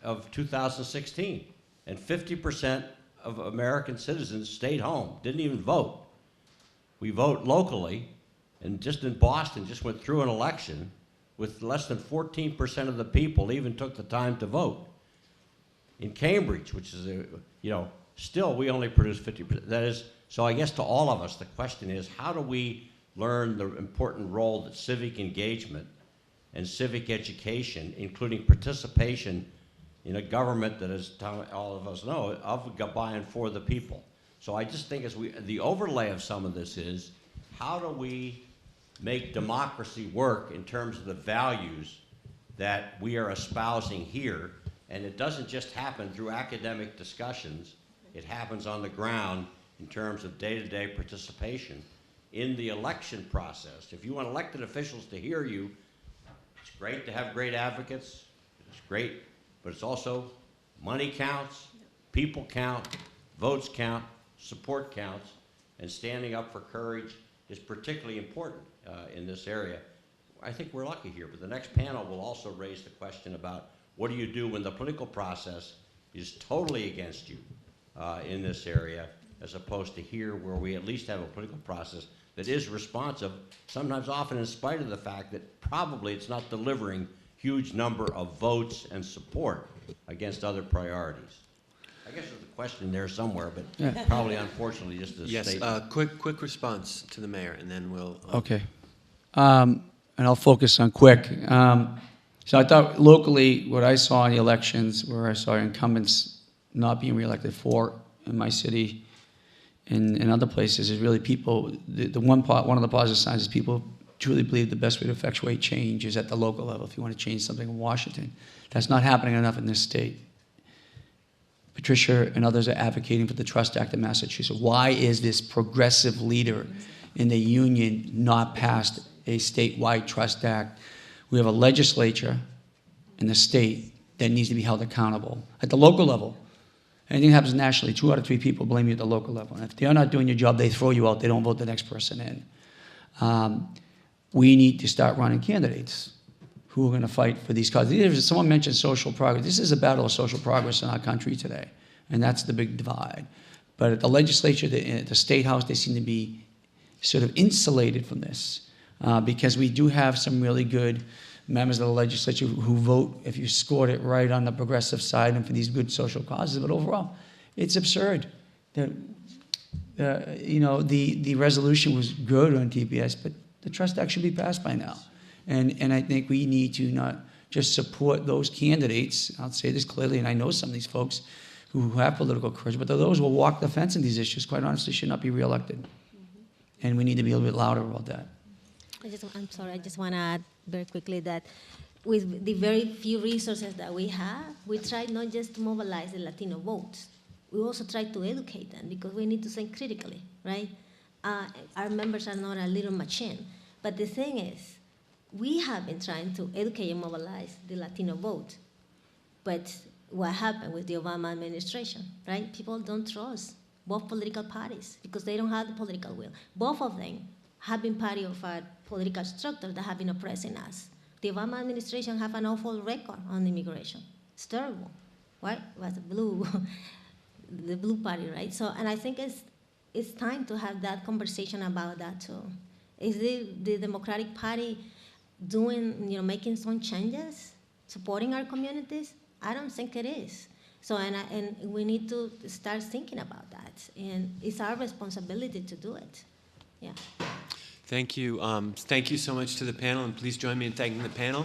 of 2016, and 50% of American citizens stayed home, didn't even vote. We vote locally, and just in Boston, just went through an election with less than 14% of the people even took the time to vote. In Cambridge, which is, still we only produce 50%. That is, so I guess to all of us, the question is, how do we learn the important role that civic engagement and civic education, including participation in a government that, as all of us know, of by and for the people. So I just think the overlay of some of this is, how do we make democracy work in terms of the values that we are espousing here? And it doesn't just happen through academic discussions It happens on the ground in terms of day-to-day participation in the election process. If you want elected officials to hear you, it's great to have great advocates. It's great, but it's also money counts, people count, votes count, support counts, and standing up for courage is particularly important in this area. I think we're lucky here, but the next panel will also raise the question about what do you do when the political process is totally against you in this area, as opposed to here where we at least have a political process that is responsive, sometimes often in spite of the fact that probably it's not delivering huge number of votes and support against other priorities. I guess there's a question there somewhere, but probably unfortunately just a statement. Yes, quick response to the mayor, and then we'll... Okay. And I'll focus on quick. So I thought locally, what I saw in the elections, where I saw incumbents not being reelected for in my city and in other places, is really people, one of the positive signs is people truly believe the best way to effectuate change is at the local level. If you want to change something in Washington, that's not happening enough in this state. Patricia and others are advocating for the Trust Act in Massachusetts. Why is this progressive leader in the union not passed a statewide Trust Act? We have a legislature in the state that needs to be held accountable. At the local level, anything happens nationally, 2 out of 3 people blame you at the local level. And if they're not doing your job, they throw you out. They don't vote the next person in. We need to start running candidates who are going to fight for these causes. Someone mentioned social progress. This is a battle of social progress in our country today, and that's the big divide. But at the legislature, at the state house, they seem to be sort of insulated from this because we do have some really good members of the legislature who vote if you scored it right on the progressive side and for these good social causes. But overall, it's absurd that the resolution was good on TPS, but the Trust Act should be passed by now. And I think we need to not just support those candidates, I'll say this clearly, and I know some of these folks who have political courage, but those who will walk the fence in these issues, quite honestly, should not be reelected. And we need to be a little bit louder about that. I'm sorry, I just want to add very quickly that with the very few resources that we have, we try not just to mobilize the Latino votes, we also try to educate them because we need to think critically, right? Our members are not a little machine. But the thing is, we have been trying to educate and mobilize the Latino vote. But what happened with the Obama administration, right? People don't trust both political parties because they don't have the political will. Both of them have been part of a political structure that have been oppressing us. The Obama administration have an awful record on immigration. It's terrible, right? It was the blue party, right? So, and I think it's time to have that conversation about that too. Is the Democratic Party doing, making some changes, supporting our communities? I don't think it is. So, and we need to start thinking about that. And it's our responsibility to do it. Yeah. Thank you. Thank you so much to the panel, and please join me in thanking the panel.